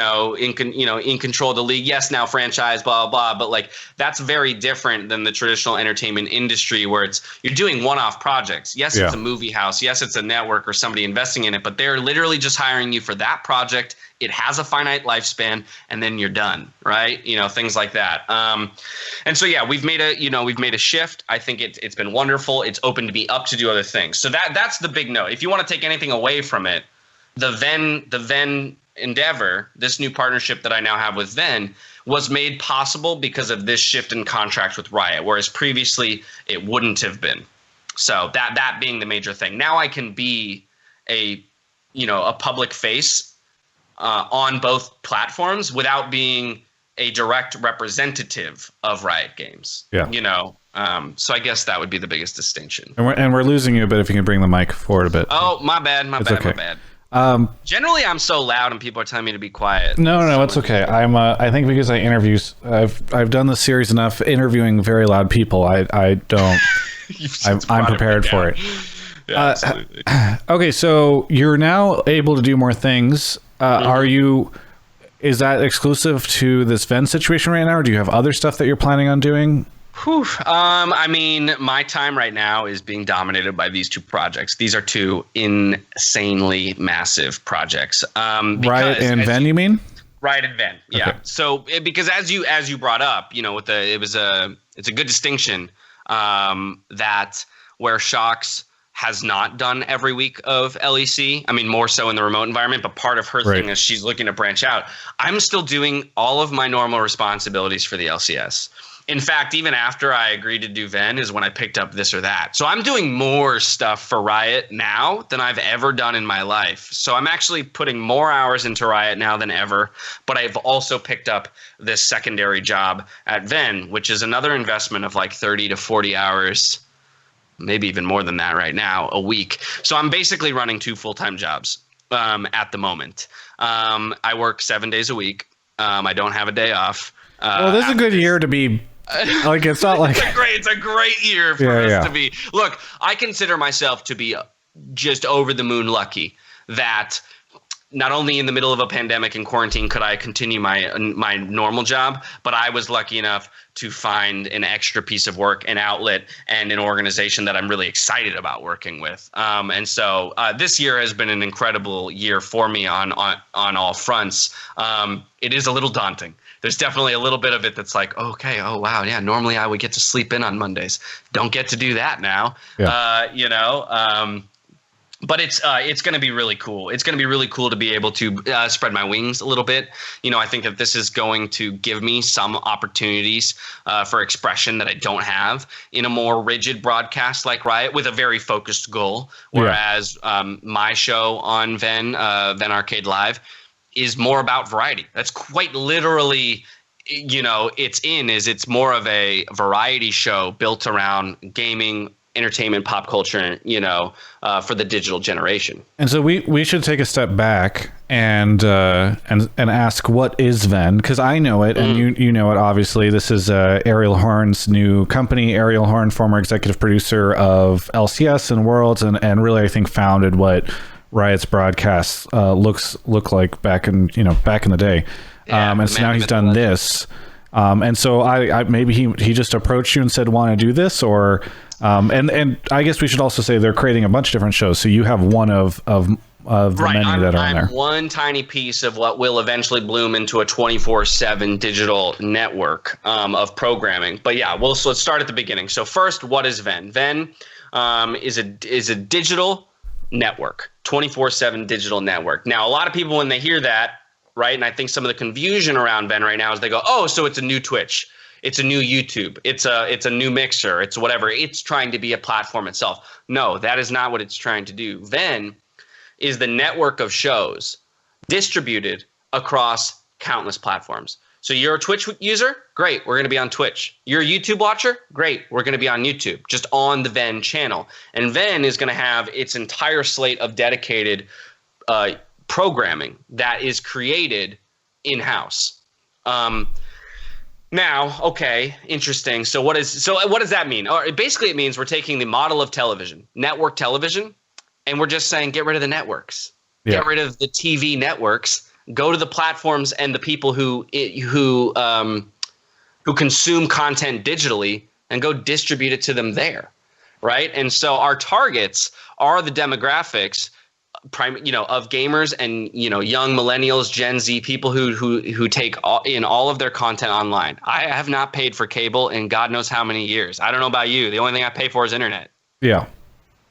control of the league. Yes, now franchise, blah, blah, blah. But like, that's very different than the traditional entertainment industry, where you're doing one-off projects. Yes, it's a movie house. Yes, it's a network or somebody investing in it, but they're literally just hiring you for that project. It has a finite lifespan, and then you're done, right? Things like that. And so, we've made a shift. I think it's been wonderful. It's opened me up to do other things. So that's the big note. If you want to take anything away from it, the Ven endeavor, this new partnership that I now have with Ven, was made possible because of this shift in contract with Riot, whereas previously it wouldn't have been. So that being the major thing. Now I can be a public face on both platforms without being a direct representative of Riot Games. So I guess that would be the biggest distinction. And we're losing you a bit. If you can bring the mic forward a bit. Oh, my bad. My bad. Generally, I'm so loud, and people are telling me to be quiet. No, it's okay. I think because I've done this series enough, interviewing very loud people. I don't. I'm prepared for it. Yeah, absolutely. Okay, so you're now able to do more things. Is that exclusive to this Ven situation right now, or do you have other stuff that you're planning on doing? I mean, my time right now is being dominated by these two projects. These are two insanely massive projects. Riot and Ven, you mean? Riot and Ven, yeah. Okay. So because as you brought up, it's a good distinction that where Shocks has not done every week of LEC. I mean, more so in the remote environment, but part of her thing is she's looking to branch out. I'm still doing all of my normal responsibilities for the LCS. In fact, even after I agreed to do Ven is when I picked up this or that. So I'm doing more stuff for Riot now than I've ever done in my life. So I'm actually putting more hours into Riot now than ever. But I've also picked up this secondary job at Ven, which is another investment of like 30 to 40 hours, maybe even more than that right now, a week. So I'm basically running two full-time jobs at the moment. I work 7 days a week. I don't have a day off. Well, this is a good year to be. Like, it's not like it's a great year for us to be. Look, I consider myself to be just over the moon lucky that not only in the middle of a pandemic and quarantine could I continue my normal job, but I was lucky enough to find an extra piece of work, an outlet, and an organization that I'm really excited about working with. And so this year has been an incredible year for me on all fronts. It is a little daunting. There's definitely a little bit of it that's like, okay, oh, wow, yeah, normally I would get to sleep in on Mondays. Don't get to do that now, But it's going to be really cool. It's going to be really cool to be able to spread my wings a little bit. I think that this is going to give me some opportunities for expression that I don't have in a more rigid broadcast like Riot with a very focused goal. Whereas my show on Vin Arcade Live is more about variety. That's quite literally, it's more of a variety show built around gaming, entertainment, pop culture, for the digital generation. And so we should take a step back and ask, what is Vin? Because I know it, and you know it. Obviously, this is Ariel Horn's new company. Ariel Horn, former executive producer of LCS and Worlds, and really, I think, founded what Riot's broadcasts look like back in the day. And so now he's done this. And so I maybe he just approached you and said, want to do this, or and I guess we should also say they're creating a bunch of different shows. So you have one of the many that are in there. I'm one tiny piece of what will eventually bloom into a 24/7 digital network of programming. But yeah, so let's start at the beginning. So first, what is Vin? Vin is a digital network, 24/7 digital network. Now, a lot of people, when they hear that, right, and I think some of the confusion around Vin right now is they go, oh, so it's a new Twitch. It's a new YouTube. It's a new Mixer. It's whatever. It's trying to be a platform itself. No, that is not what it's trying to do. Vin is the network of shows distributed across countless platforms. So you're a Twitch user? Great, we're going to be on Twitch. You're a YouTube watcher? Great, we're going to be on YouTube, just on the Vin channel. And Vin is going to have its entire slate of dedicated programming that is created in-house. Now, okay, interesting. So what does that mean? Basically, it means we're taking the model of television, network television, and we're just saying get rid of the networks, get rid of the TV networks, go to the platforms and the people who consume content digitally, and go distribute it to them there, right? And so our targets are the demographics, of gamers and young millennials, Gen Z, people who take in all of their content online. I have not paid for cable in God knows how many years. I don't know about you. The only thing I pay for is internet. Yeah.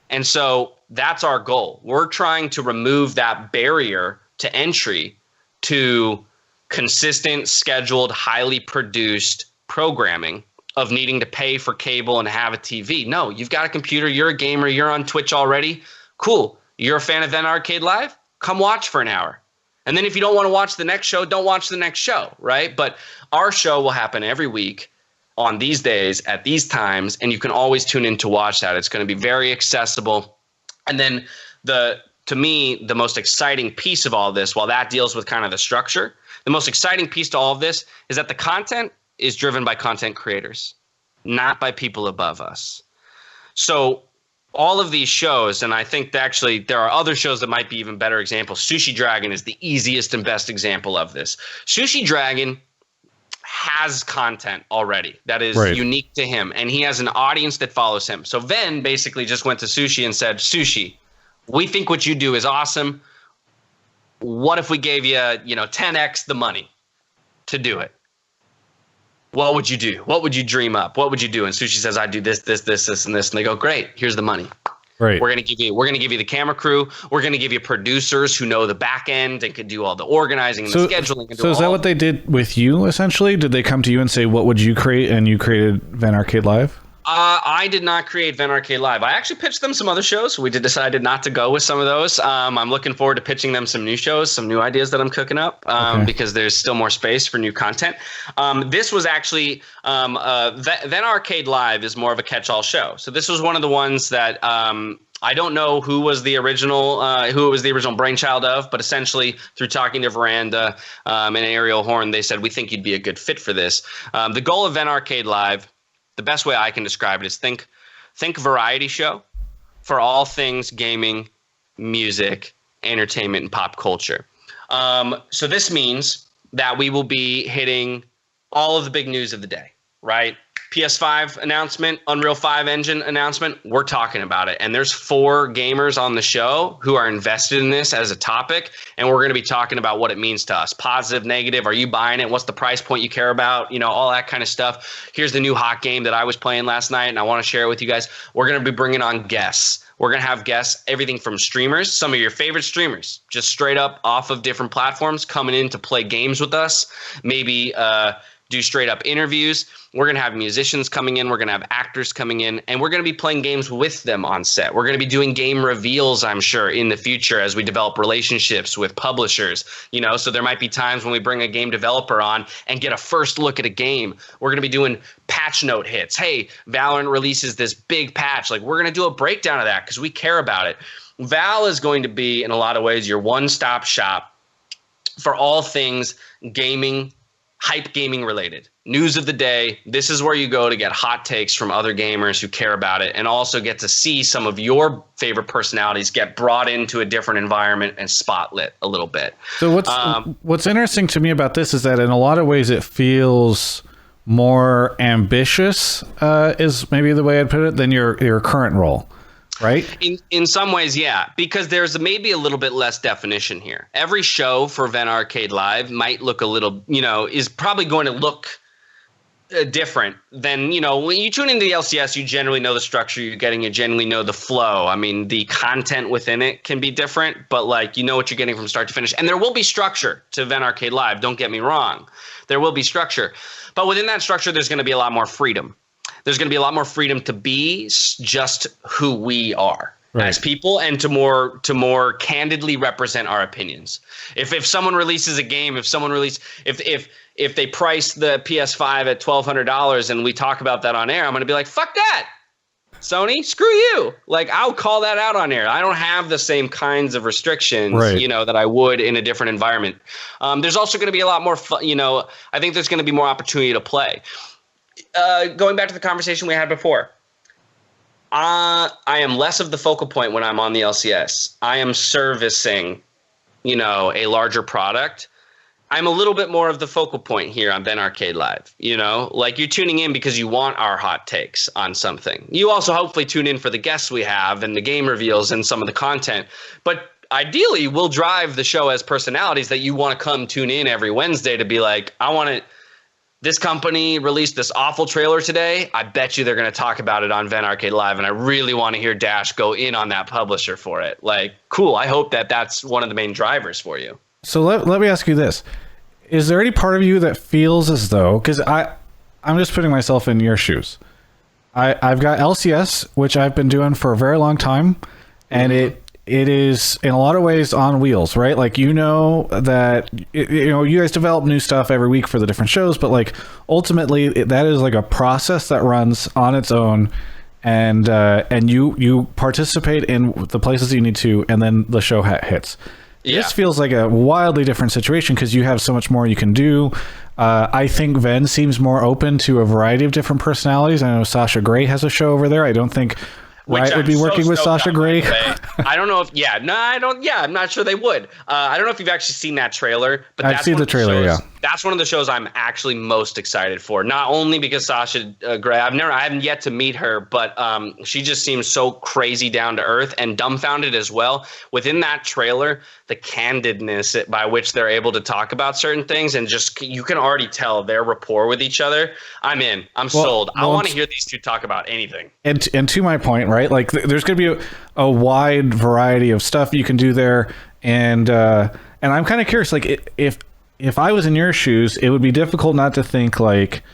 And so that's our goal. We're trying to remove that barrier to entry to consistent, scheduled, highly produced programming of needing to pay for cable and have a TV. No, you've got a computer, you're a gamer, you're on Twitch already. Cool. You're a fan of Vin Arcade Live? Come watch for an hour. And then if you don't want to watch the next show, don't watch the next show, right? But our show will happen every week on these days at these times, and you can always tune in to watch that. It's going to be very accessible. And then to me, the most exciting piece of all this, while that deals with kind of the structure, the most exciting piece to all of this is that the content is driven by content creators, not by people above us. So all of these shows, and I think actually there are other shows that might be even better examples. Sushi Dragon is the easiest and best example of this. Sushi Dragon has content already that is unique to him, and he has an audience that follows him. So Vin basically just went to Sushi and said, Sushi, we think what you do is awesome. What if we gave you, 10x the money to do it? What would you do? What would you dream up? What would you do? And Sushi says, I do this, and this. And they go, great, here's the money. Right. We're gonna give you the camera crew. We're gonna give you producers who know the back end and can do all the organizing and the scheduling. And so is that what they did with you essentially? Did they come to you and say, what would you create? And you created Vin Arcade Live? I did not create Vin Arcade Live. I actually pitched them some other shows. We decided not to go with some of those. I'm looking forward to pitching them some new shows, some new ideas that I'm cooking up, because there's still more space for new content. This was actually Vin Arcade Live is more of a catch-all show. So this was one of the ones that I don't know who was the original brainchild of, but essentially through talking to Veranda and Ariel Horn, they said, we think you'd be a good fit for this. The goal of Vin Arcade Live, the best way I can describe it is think variety show for all things gaming, music, entertainment, and pop culture. So this means that we will be hitting all of the big news of the day, right? PS5 announcement, Unreal 5 engine announcement, we're talking about it. And there's 4 gamers on the show who are invested in this as a topic. And we're going to be talking about what it means to us. Positive, negative. Are you buying it? What's the price point you care about? You know, all that kind of stuff. Here's the new hot game that I was playing last night, and I want to share it with you guys. We're going to be bringing on guests. We're going to have guests, everything from streamers, some of your favorite streamers, just straight up off of different platforms coming in to play games with us. Maybe do straight up interviews. We're going to have musicians coming in. We're going to have actors coming in, and we're going to be playing games with them on set. We're going to be doing game reveals, I'm sure, in the future as we develop relationships with publishers. You know, so there might be times when we bring a game developer on and get a first look at a game. We're going to be doing patch note hits. Hey, Valorant releases this big patch. Like, we're going to do a breakdown of that because we care about it. Val is going to be, in a lot of ways, your one-stop shop for all things gaming, hype gaming related. News of the day. This is where you go to get hot takes from other gamers who care about it, and also get to see some of your favorite personalities get brought into a different environment and spotlit a little bit. So what's interesting to me about this is that in a lot of ways it feels more ambitious, is maybe the way I'd put it, than your current role. Right? In some ways, yeah, because there's maybe a little bit less definition here. Every show for Vin Arcade Live might look a little, is probably going to look different than, when you tune into the LCS, you generally know the structure you're getting. You generally know the flow. I mean, the content within it can be different, but like, you know what you're getting from start to finish. And there will be structure to Vin Arcade Live. Don't get me wrong. There will be structure. But within that structure, there's going to be a lot more freedom. There's going to be a lot more freedom to be just who we are as people, and to more candidly represent our opinions. If someone releases a game, if they price the PS5 at $1,200 and we talk about that on air, I'm going to be like, fuck that, Sony, screw you. Like, I'll call that out on air. I don't have the same kinds of restrictions, that I would in a different environment. There's also going to be a lot more fun, I think there's going to be more opportunity to play. Going back to the conversation we had before, I am less of the focal point when I'm on the LCS. I am servicing, a larger product. I'm a little bit more of the focal point here on Vin Arcade Live. Like, you're tuning in because you want our hot takes on something. You also hopefully tune in for the guests we have and the game reveals and some of the content. But ideally, we'll drive the show as personalities that you want to come tune in every Wednesday to be like, I want to. This company released this awful trailer today. I bet you they're going to talk about it on Vin Arcade Live, and I really want to hear Dash go in on that publisher for it. Like, cool. I hope that that's one of the main drivers for you. So let me ask you this. Is there any part of you that feels as though, because I'm just putting myself in your shoes. I've got LCS, which I've been doing for a very long time, and it is in a lot of ways on wheels, right? Like, that you guys develop new stuff every week for the different shows, but like ultimately that is like a process that runs on its own, and you participate in the places you need to, and then the show hits. Yeah. This feels like a wildly different situation because you have so much more you can do. I think Ven seems more open to a variety of different personalities. I know Sasha Grey has a show over there. I don't think Riot would be working with Sasha Grey. I don't know if, I'm not sure they would. I don't know if you've actually seen that trailer, but I've seen the trailer, yeah. That's one of the shows I'm actually most excited for. Not only because Sasha Grey, I haven't yet to meet her, but she just seems so crazy down to earth and dumbfounded as well. Within that trailer, the candidness by which they're able to talk about certain things, and just you can already tell their rapport with each other. I'm in. I'm sold. I want to hear these two talk about anything. And to my point, right? Like, there's going to be a wide variety of stuff you can do there, and I'm kind of curious. Like, if I was in your shoes, it would be difficult not to think like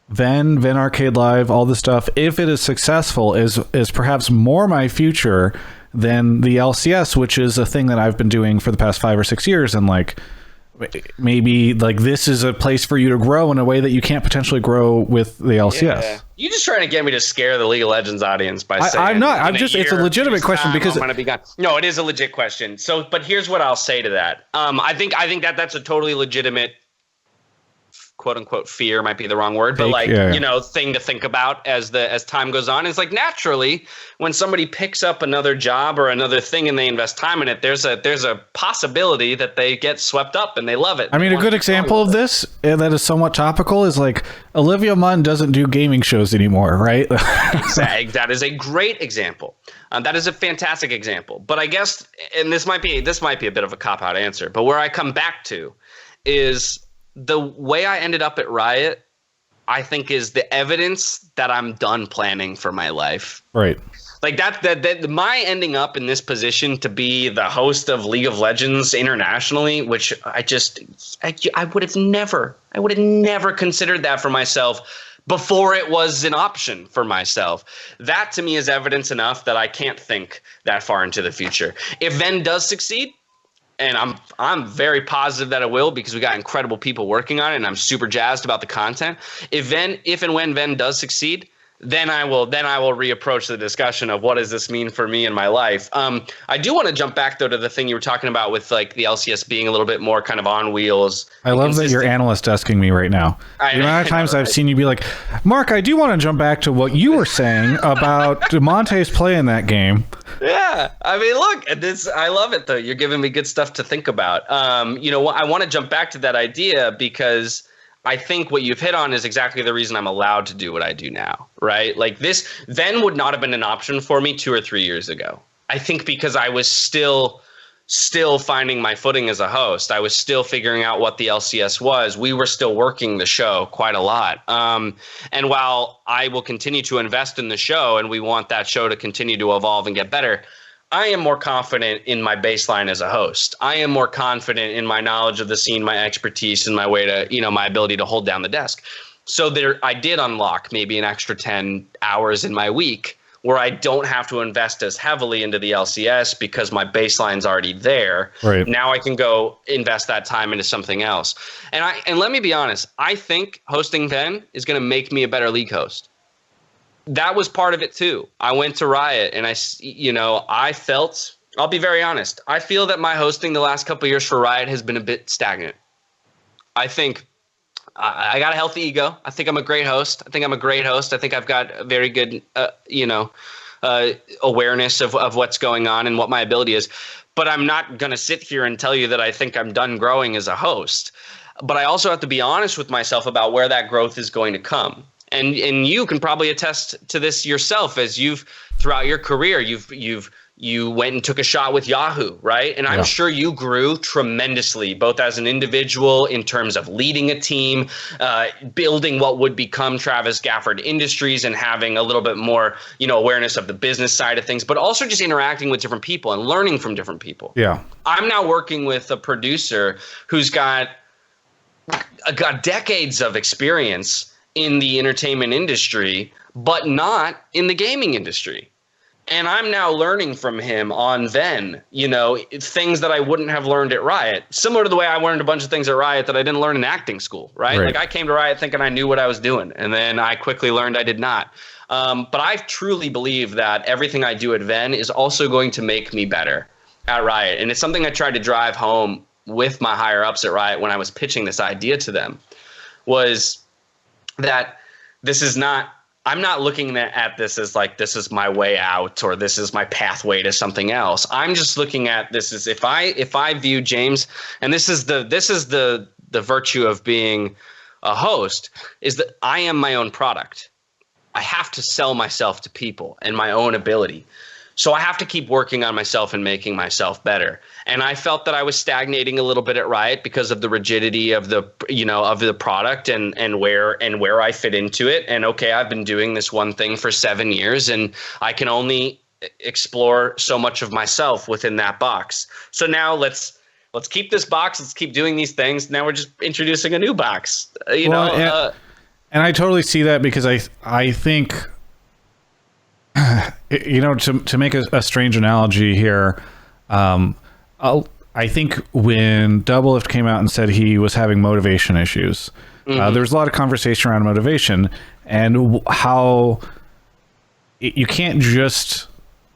Vin Arcade Live, all this stuff, if it is successful, is perhaps more my future than the LCS, which is a thing that I've been doing for the past 5 or 6 years, and like maybe like this is a place for you to grow in a way that you can't potentially grow with the LCS. Yeah. You just trying to get me to scare the League of Legends audience by saying I'm not. I'm just. It's a legitimate question because I'm gonna be gone. No, it is a legit question. So, but here's what I'll say to that. I think that that's a totally legitimate quote unquote fear might be the wrong word, but like, you know, thing to think about as time goes on is like naturally when somebody picks up another job or another thing and they invest time in it, there's a possibility that they get swept up and they love it. I mean, a good example of this that is somewhat topical is like Olivia Munn doesn't do gaming shows anymore, right? That is a great example. That is a fantastic example. But I guess, and this might be a bit of a cop-out answer, but where I come back to is the way I ended up at Riot, I think is the evidence that I'm done planning for my life. Right. Like that my ending up in this position to be the host of League of Legends internationally, which I would have never considered that for myself before it was an option for myself. That to me is evidence enough that I can't think that far into the future. If Ven does succeed, and I'm very positive that it will because we got incredible people working on it and I'm super jazzed about the content. If and when Ven does succeed, then I will reapproach the discussion of what does this mean for me in my life. I do want to jump back though to the thing you were talking about with like the LCS being a little bit more kind of on wheels. I love that you're analyst desking me right now. The amount of times I've seen you be like, Mark, I do want to jump back to what you were saying about DeMonte's play in that game. Yeah, I mean, look, I love it though. You're giving me good stuff to think about. You know, I want to jump back to that idea because I think what you've hit on is exactly the reason I'm allowed to do what I do now, right? Like this then would not have been an option for me 2 or 3 years ago. I think because I was still finding my footing as a host. I was still figuring out what the LCS was. We were still working the show quite a lot. And while I will continue to invest in the show and we want that show to continue to evolve and get better, I am more confident in my baseline as a host. I am more confident in my knowledge of the scene, my expertise, and my way to, you know, my ability to hold down the desk. So I did unlock maybe an extra 10 hours in my week where I don't have to invest as heavily into the LCS because my baseline's already there. Right. Now I can go invest that time into something else. And let me be honest, I think hosting Ven is going to make me a better league host. That was part of it too. I went to Riot and I felt, I'll be very honest, I feel that my hosting the last couple of years for Riot has been a bit stagnant. I think I got a healthy ego. I think I'm a great host. I think I've got a very good, awareness of what's going on and what my ability is. But I'm not going to sit here and tell you that I think I'm done growing as a host. But I also have to be honest with myself about where that growth is going to come. And you can probably attest to this yourself as you've throughout your career, you went and took a shot with Yahoo, right? And I'm sure you grew tremendously, both as an individual in terms of leading a team, building what would become Travis Gafford Industries and having a little bit more, awareness of the business side of things, but also just interacting with different people and learning from different people. Yeah. I'm now working with a producer who's got decades of experience in the entertainment industry, but not in the gaming industry. And I'm now learning from him on Ven, things that I wouldn't have learned at Riot. Similar to the way I learned a bunch of things at Riot that I didn't learn in acting school, right? Like I came to Riot thinking I knew what I was doing, and then I quickly learned I did not. But I truly believe that everything I do at Ven is also going to make me better at Riot. And it's something I tried to drive home with my higher ups at Riot when I was pitching this idea to them, was that I'm not looking at this as like, this is my way out or this is my pathway to something else. I'm just looking at this as if I view James, and this is the virtue of being a host, is that I am my own product. I have to sell myself to people and my own ability. So I have to keep working on myself and making myself better. And I felt that I was stagnating a little bit at Riot because of the rigidity of the product and where I fit into it. And okay, I've been doing this one thing for 7 years and I can only explore so much of myself within that box. So now let's keep this box. Let's keep doing these things. Now we're just introducing a new box, And I totally see that because I think, to make a strange analogy here, I think when Doublelift came out and said he was having motivation issues, there was a lot of conversation around motivation and how you can't just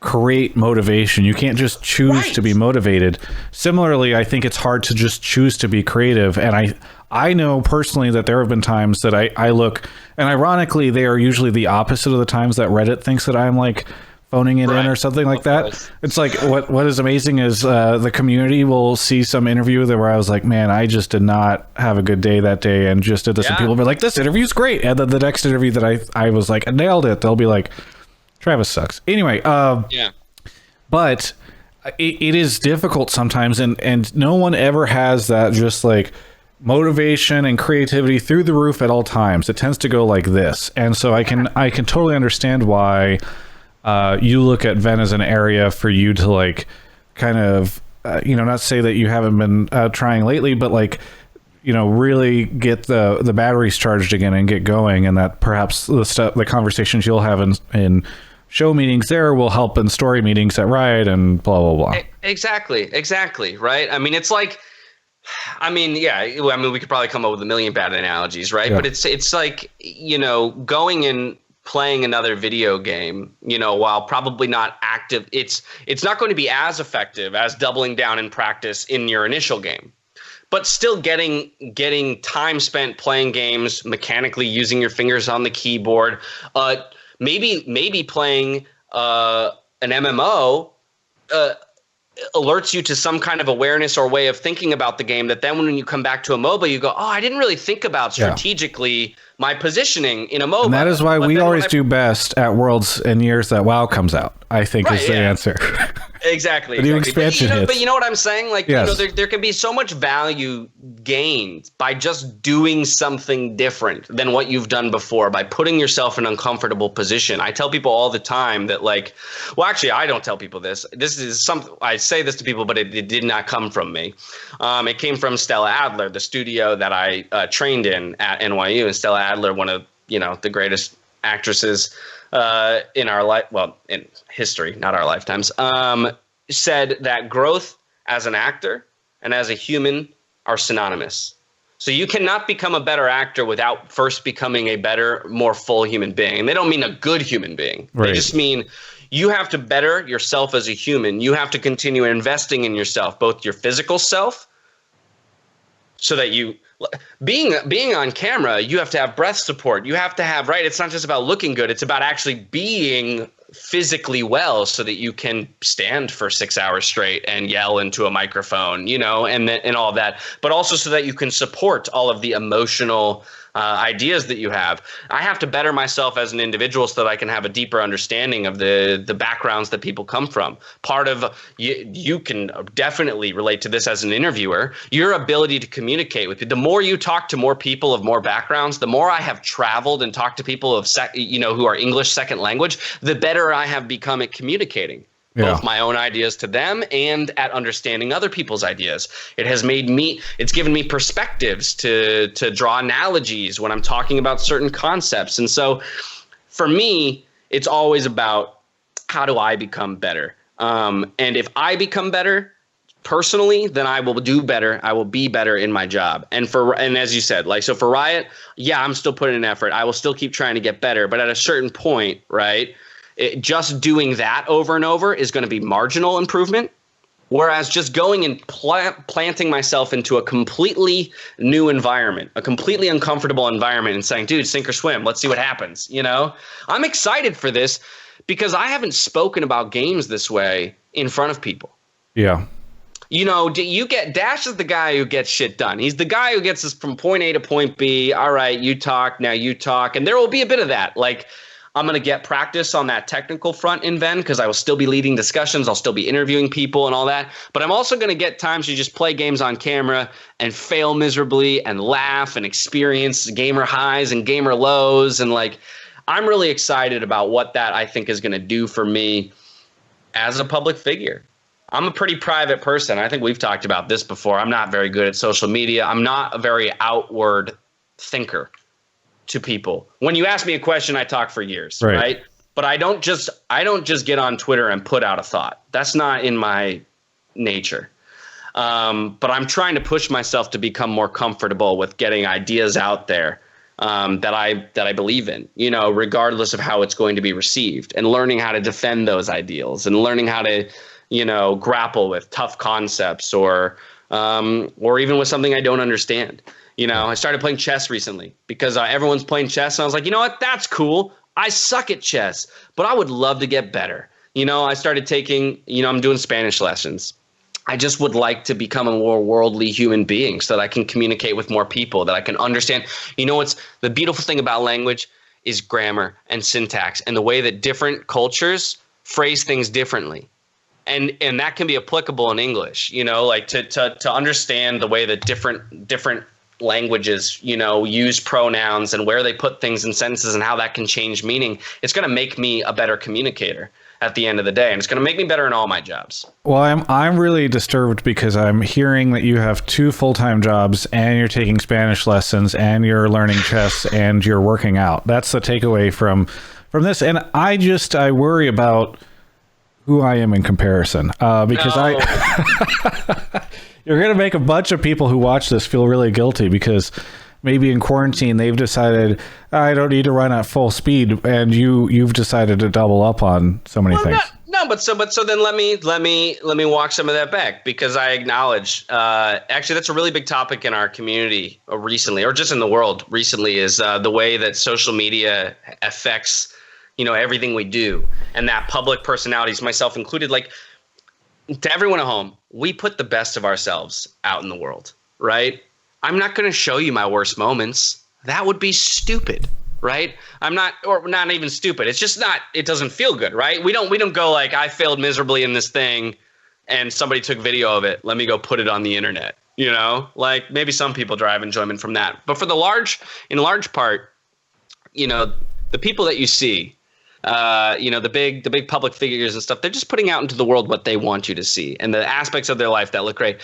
create motivation. You can't just choose to be motivated. Similarly, I think it's hard to just choose to be creative. And I know personally that there have been times that I look, and ironically, they are usually the opposite of the times that Reddit thinks that I'm like phoning it in or something like that. It's like what is amazing is the community will see some interview where I was like, man, I just did not have a good day that day and just did this. And people will be like, this interview's great. And then the next interview that I was like, I nailed it. They'll be like, Travis sucks. Anyway, but it is difficult sometimes. And no one ever has that just like motivation and creativity through the roof at all times. It tends to go like this. And so I can totally understand why you look at Ven as an area for you to like kind of, not say that you haven't been trying lately, but like, really get the batteries charged again and get going. And that perhaps the conversations you'll have in show meetings there will help in story meetings at Riot and blah, blah, blah. Exactly. Right. I mean, it's like, we could probably come up with a million bad analogies, right? Yeah. But it's like, going and playing another video game, while probably not active, it's not going to be as effective as doubling down in practice in your initial game, but still getting time spent playing games, mechanically using your fingers on the keyboard, maybe playing an MMO alerts you to some kind of awareness or way of thinking about the game that then when you come back to a MOBA, you go, oh, I didn't really think about strategically my positioning in a MOBA. And that is why we always do best at Worlds and years that WoW comes out, I think is the answer. Exactly. The new expansion hits. But you know what I'm saying? Like, yes. There can be so much value gained by just doing something different than what you've done before, by putting yourself in an uncomfortable position. I tell people all the time that actually, I don't tell people this. This is something I say this to people, but it did not come from me. It came from Stella Adler, the studio that I trained in at NYU. And Stella Adler, one of, the greatest actresses in our life, well, in history, not our lifetimes, said that growth as an actor and as a human are synonymous. So you cannot become a better actor without first becoming a better, more full human being. And they don't mean a good human being. Right. They just mean you have to better yourself as a human. You have to continue investing in yourself, both your physical self, so that you being on camera, you have to have breath support. You have to have, it's not just about looking good. It's about actually being physically well so that you can stand for 6 hours straight and yell into a microphone, and all of that, but also so that you can support all of the emotional ideas that you have. I have to better myself as an individual so that I can have a deeper understanding of the backgrounds that people come from. Part of you can definitely relate to this as an interviewer, your ability to communicate with you. The more you talk to more people of more backgrounds, the more I have traveled and talked to people of who are English second language, the better I have become at communicating. Both my own ideas to them and at understanding other people's ideas. It's given me perspectives to draw analogies when I'm talking about certain concepts. And so for me, it's always about how do I become better? And if I become better personally, then I will do better. I will be better in my job. And as you said, so for Riot, I'm still putting in effort. I will still keep trying to get better. But at a certain point, just doing that over and over is going to be marginal improvement. Whereas just going and planting myself into a completely new environment, a completely uncomfortable environment and saying, dude, sink or swim, let's see what happens. I'm excited for this because I haven't spoken about games this way in front of people. Yeah. Dash is the guy who gets shit done. He's the guy who gets us from point A to point B. All right, you talk, now you talk. And there will be a bit of that. I'm going to get practice on that technical front in Ven because I will still be leading discussions. I'll still be interviewing people and all that. But I'm also going to get times to just play games on camera and fail miserably and laugh and experience gamer highs and gamer lows. And I'm really excited about what that I think is going to do for me as a public figure. I'm a pretty private person. I think we've talked about this before. I'm not very good at social media. I'm not a very outward thinker to people. When you ask me a question, I talk for years, right? But I don't just get on Twitter and put out a thought. That's not in my nature. But I'm trying to push myself to become more comfortable with getting ideas out there that I believe in, regardless of how it's going to be received, and learning how to defend those ideals and learning how to, grapple with tough concepts or even with something I don't understand. I started playing chess recently because everyone's playing chess. And I was like, you know what? That's cool. I suck at chess, but I would love to get better. I started taking, I'm doing Spanish lessons. I just would like to become a more worldly human being so that I can communicate with more people, that I can understand. What's the beautiful thing about language is grammar and syntax and the way that different cultures phrase things differently. And that can be applicable in English, like to understand the way that different languages, use pronouns and where they put things in sentences and how that can change meaning. It's going to make me a better communicator at the end of the day, and it's going to make me better in all my jobs. Well, I'm really disturbed because I'm hearing that you have 2 full-time jobs and you're taking Spanish lessons and you're learning chess and you're working out. That's the takeaway from this. And I worry about who I am in comparison, because you're going to make a bunch of people who watch this feel really guilty because maybe in quarantine they've decided I don't need to run at full speed, and you've decided to double up on so many things. But so then let me walk some of that back, because I acknowledge actually that's a really big topic in our community recently, or just in the world recently, is the way that social media affects everything we do, and that public personalities, myself included, like, to everyone at home, we put the best of ourselves out in the world, right? I'm not going to show you my worst moments. That would be stupid, right? Not even stupid. It's just not, it doesn't feel good, right? We don't go like, I failed miserably in this thing and somebody took video of it. Let me go put it on the internet, like maybe some people derive enjoyment from that. But for in large part, the people that you see, the big public figures and stuff, they're just putting out into the world what they want you to see and the aspects of their life that look great.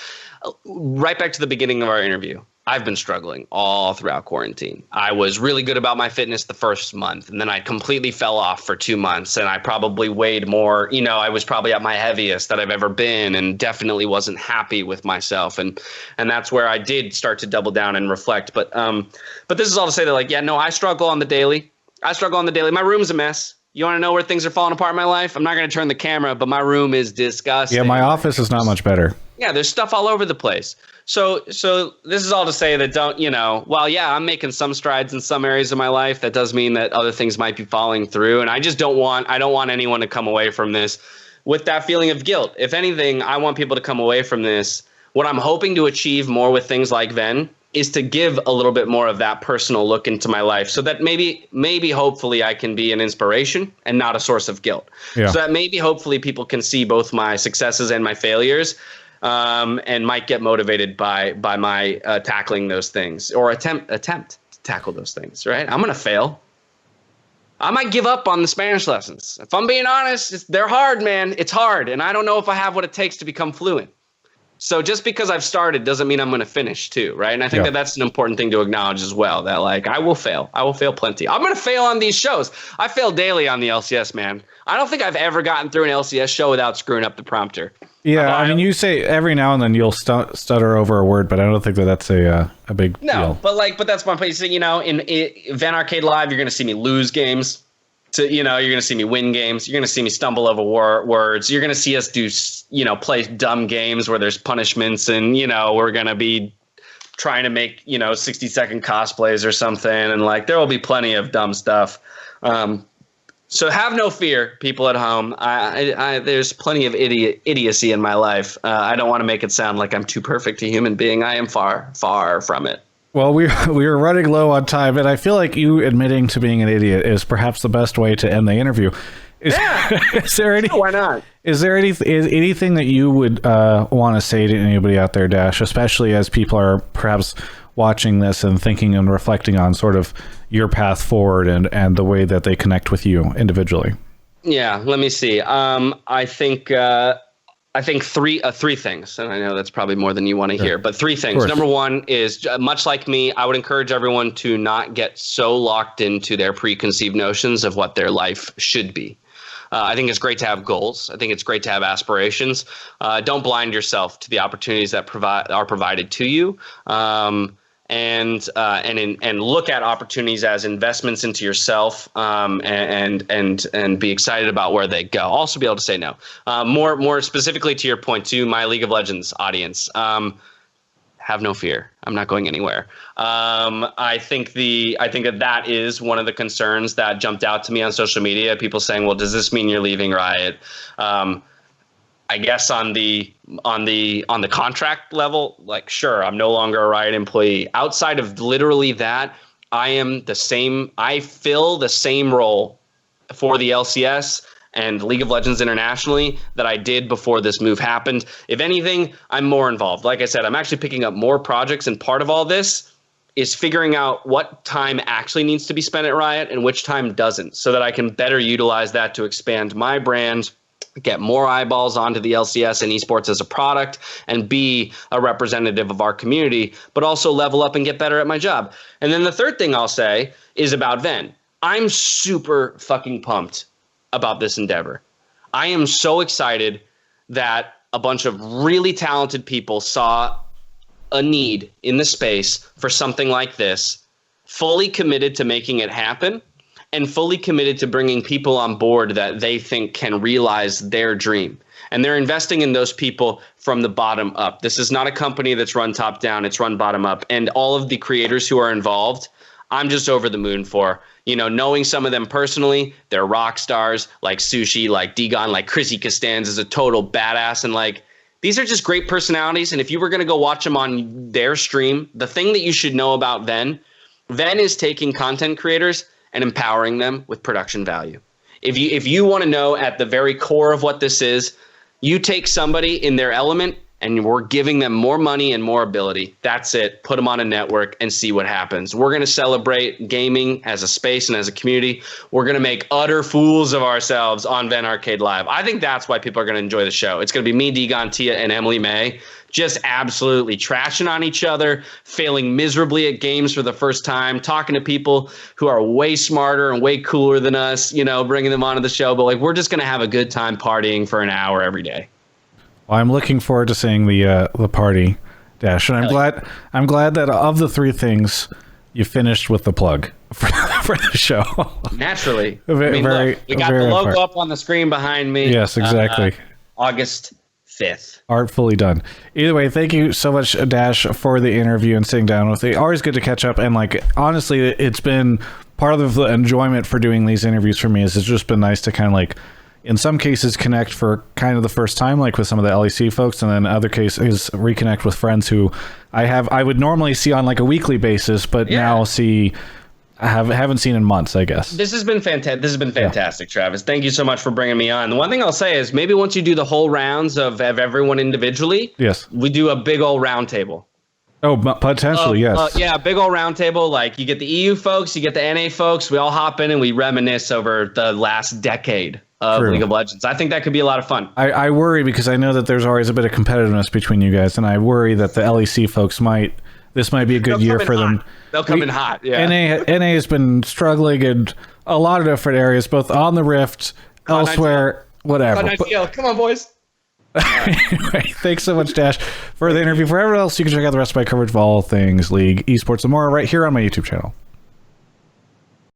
Right back to the beginning of our interview, I've been struggling all throughout quarantine. I was really good about my fitness the first month, and then I completely fell off for 2 months, and I probably weighed more. I was probably at my heaviest that I've ever been, and definitely wasn't happy with myself. And that's where I did start to double down and reflect. But this is all to say that, like, I struggle on the daily. My room's a mess. You want to know where things are falling apart in my life? I'm not going to turn the camera, but my room is disgusting. Yeah, my office is not much better. Yeah, there's stuff all over the place. So this is all to say that I'm making some strides in some areas of my life. That does mean that other things might be falling through. And I just don't want anyone to come away from this with that feeling of guilt. If anything, I want people to come away from this. What I'm hoping to achieve more with things like Ven is to give a little bit more of that personal look into my life, so that maybe hopefully I can be an inspiration and not a source of guilt. Yeah. So that maybe hopefully people can see both my successes and my failures, and might get motivated by my tackling those things, or attempt to tackle those things. Right? I'm gonna fail. I might give up on the Spanish lessons. If I'm being honest, they're hard, man. It's hard, and I don't know if I have what it takes to become fluent. So just because I've started doesn't mean I'm going to finish too, right? And I think that's an important thing to acknowledge as well, that like I will fail. I will fail plenty. I'm going to fail on these shows. I fail daily on the LCS, man. I don't think I've ever gotten through an LCS show without screwing up the prompter. Yeah, I mean, you say every now and then you'll stutter over a word, but I don't think that's a big deal. But that's my point. So, in Vin Arcade Live, you're going to see me lose games. You're going to see me win games. You're going to see me stumble over words. You're going to see us do, play dumb games where there's punishments, and, we're going to be trying to make, 60-second cosplays or something. And like, there will be plenty of dumb stuff. So have no fear, people at home. There's plenty of idiocy in my life. I don't want to make it sound like I'm too perfect a human being. I am far, far from it. Well, we were running low on time, and I feel like you admitting to being an idiot is perhaps the best way to end the interview. Is there why not? Is there anything that you would want to say to anybody out there, Dash, especially as people are perhaps watching this and thinking and reflecting on sort of your path forward and the way that they connect with you individually? Yeah, let me see. I think three things, and I know that's probably more than you want to hear, but 3 things. Number one is, much like me, I would encourage everyone to not get so locked into their preconceived notions of what their life should be. I think it's great to have goals. I think it's great to have aspirations. Don't blind yourself to the opportunities that are provided to you. and look at opportunities as investments into yourself, and be excited about where they go. Also be able to say no. More specifically to your point, to my League of Legends audience, have no fear. I'm not going anywhere. I think that is one of the concerns that jumped out to me on social media. People saying, "Well, does this mean you're leaving Riot?" I guess on the contract level, like, sure, I'm no longer a Riot employee. Outside of literally that, I fill the same role for the LCS and League of Legends internationally that I did before this move happened. If anything, I'm more involved. Like I said, I'm actually picking up more projects, and part of all this is figuring out what time actually needs to be spent at Riot and which time doesn't, so that I can better utilize that to expand my brand, get more eyeballs onto the LCS and esports as a product, and be a representative of our community, but also level up and get better at my job. And then the third thing I'll say is about Ven. I'm super fucking pumped about this endeavor. I am so excited that a bunch of really talented people saw a need in the space for something like this, fully committed to making it happen, and fully committed to bringing people on board that they think can realize their dream. And they're investing in those people from the bottom up. This is not a company that's run top down, it's run bottom up. And all of the creators who are involved, I'm just over the moon for. Knowing some of them personally, they're rock stars like Sushi, like Digon, like Chrissy Costanza is a total badass. And like, these are just great personalities. And if you were going to go watch them on their stream, the thing that you should know about Ven is taking content creators and empowering them with production value. If you want to know at the very core of what this is, you take somebody in their element and we're giving them more money and more ability. That's it. Put them on a network and see what happens. We're going to celebrate gaming as a space and as a community. We're going to make utter fools of ourselves on Vin Arcade Live. I think that's why people are going to enjoy the show. It's going to be me, Digon, Tia, and Emily May just absolutely trashing on each other, failing miserably at games for the first time, talking to people who are way smarter and way cooler than us, bringing them onto the show. But like, we're just going to have a good time partying for an hour every day. Well, I'm looking forward to seeing the party, Dash, and I'm glad that of the three things, you finished with the plug for the show. Naturally, we got the logo up on the screen behind me. Yes, exactly. August 5th. Artfully done. Either way, thank you so much, Dash, for the interview and sitting down with me. Always good to catch up, and like, honestly, it's been part of the enjoyment for doing these interviews for me. Is it's just been nice to kind of like, in some cases, connect for kind of the first time, like with some of the LEC folks, and then other cases reconnect with friends who I would normally see on like a weekly basis, but now haven't seen in months, I guess. This has been fantastic, Travis. Thank you so much for bringing me on. The one thing I'll say is maybe once you do the whole rounds of everyone individually, yes, we do a big old round table. Oh, potentially, yes. Yeah, big old round table. Like, you get the EU folks, you get the NA folks. We all hop in and we reminisce over the last decade of League of Legends. I think that could be a lot of fun. I worry because I know that there's always a bit of competitiveness between you guys, and I worry that the LEC folks this might be a good year for them. They'll come in hot. Yeah. NA has been struggling in a lot of different areas, both on the Rift, elsewhere, whatever. Come on, boys. Anyway, thanks so much, Dash, for the interview. For everyone else, you can check out the rest of my coverage of all things League, esports, and more right here on my YouTube channel.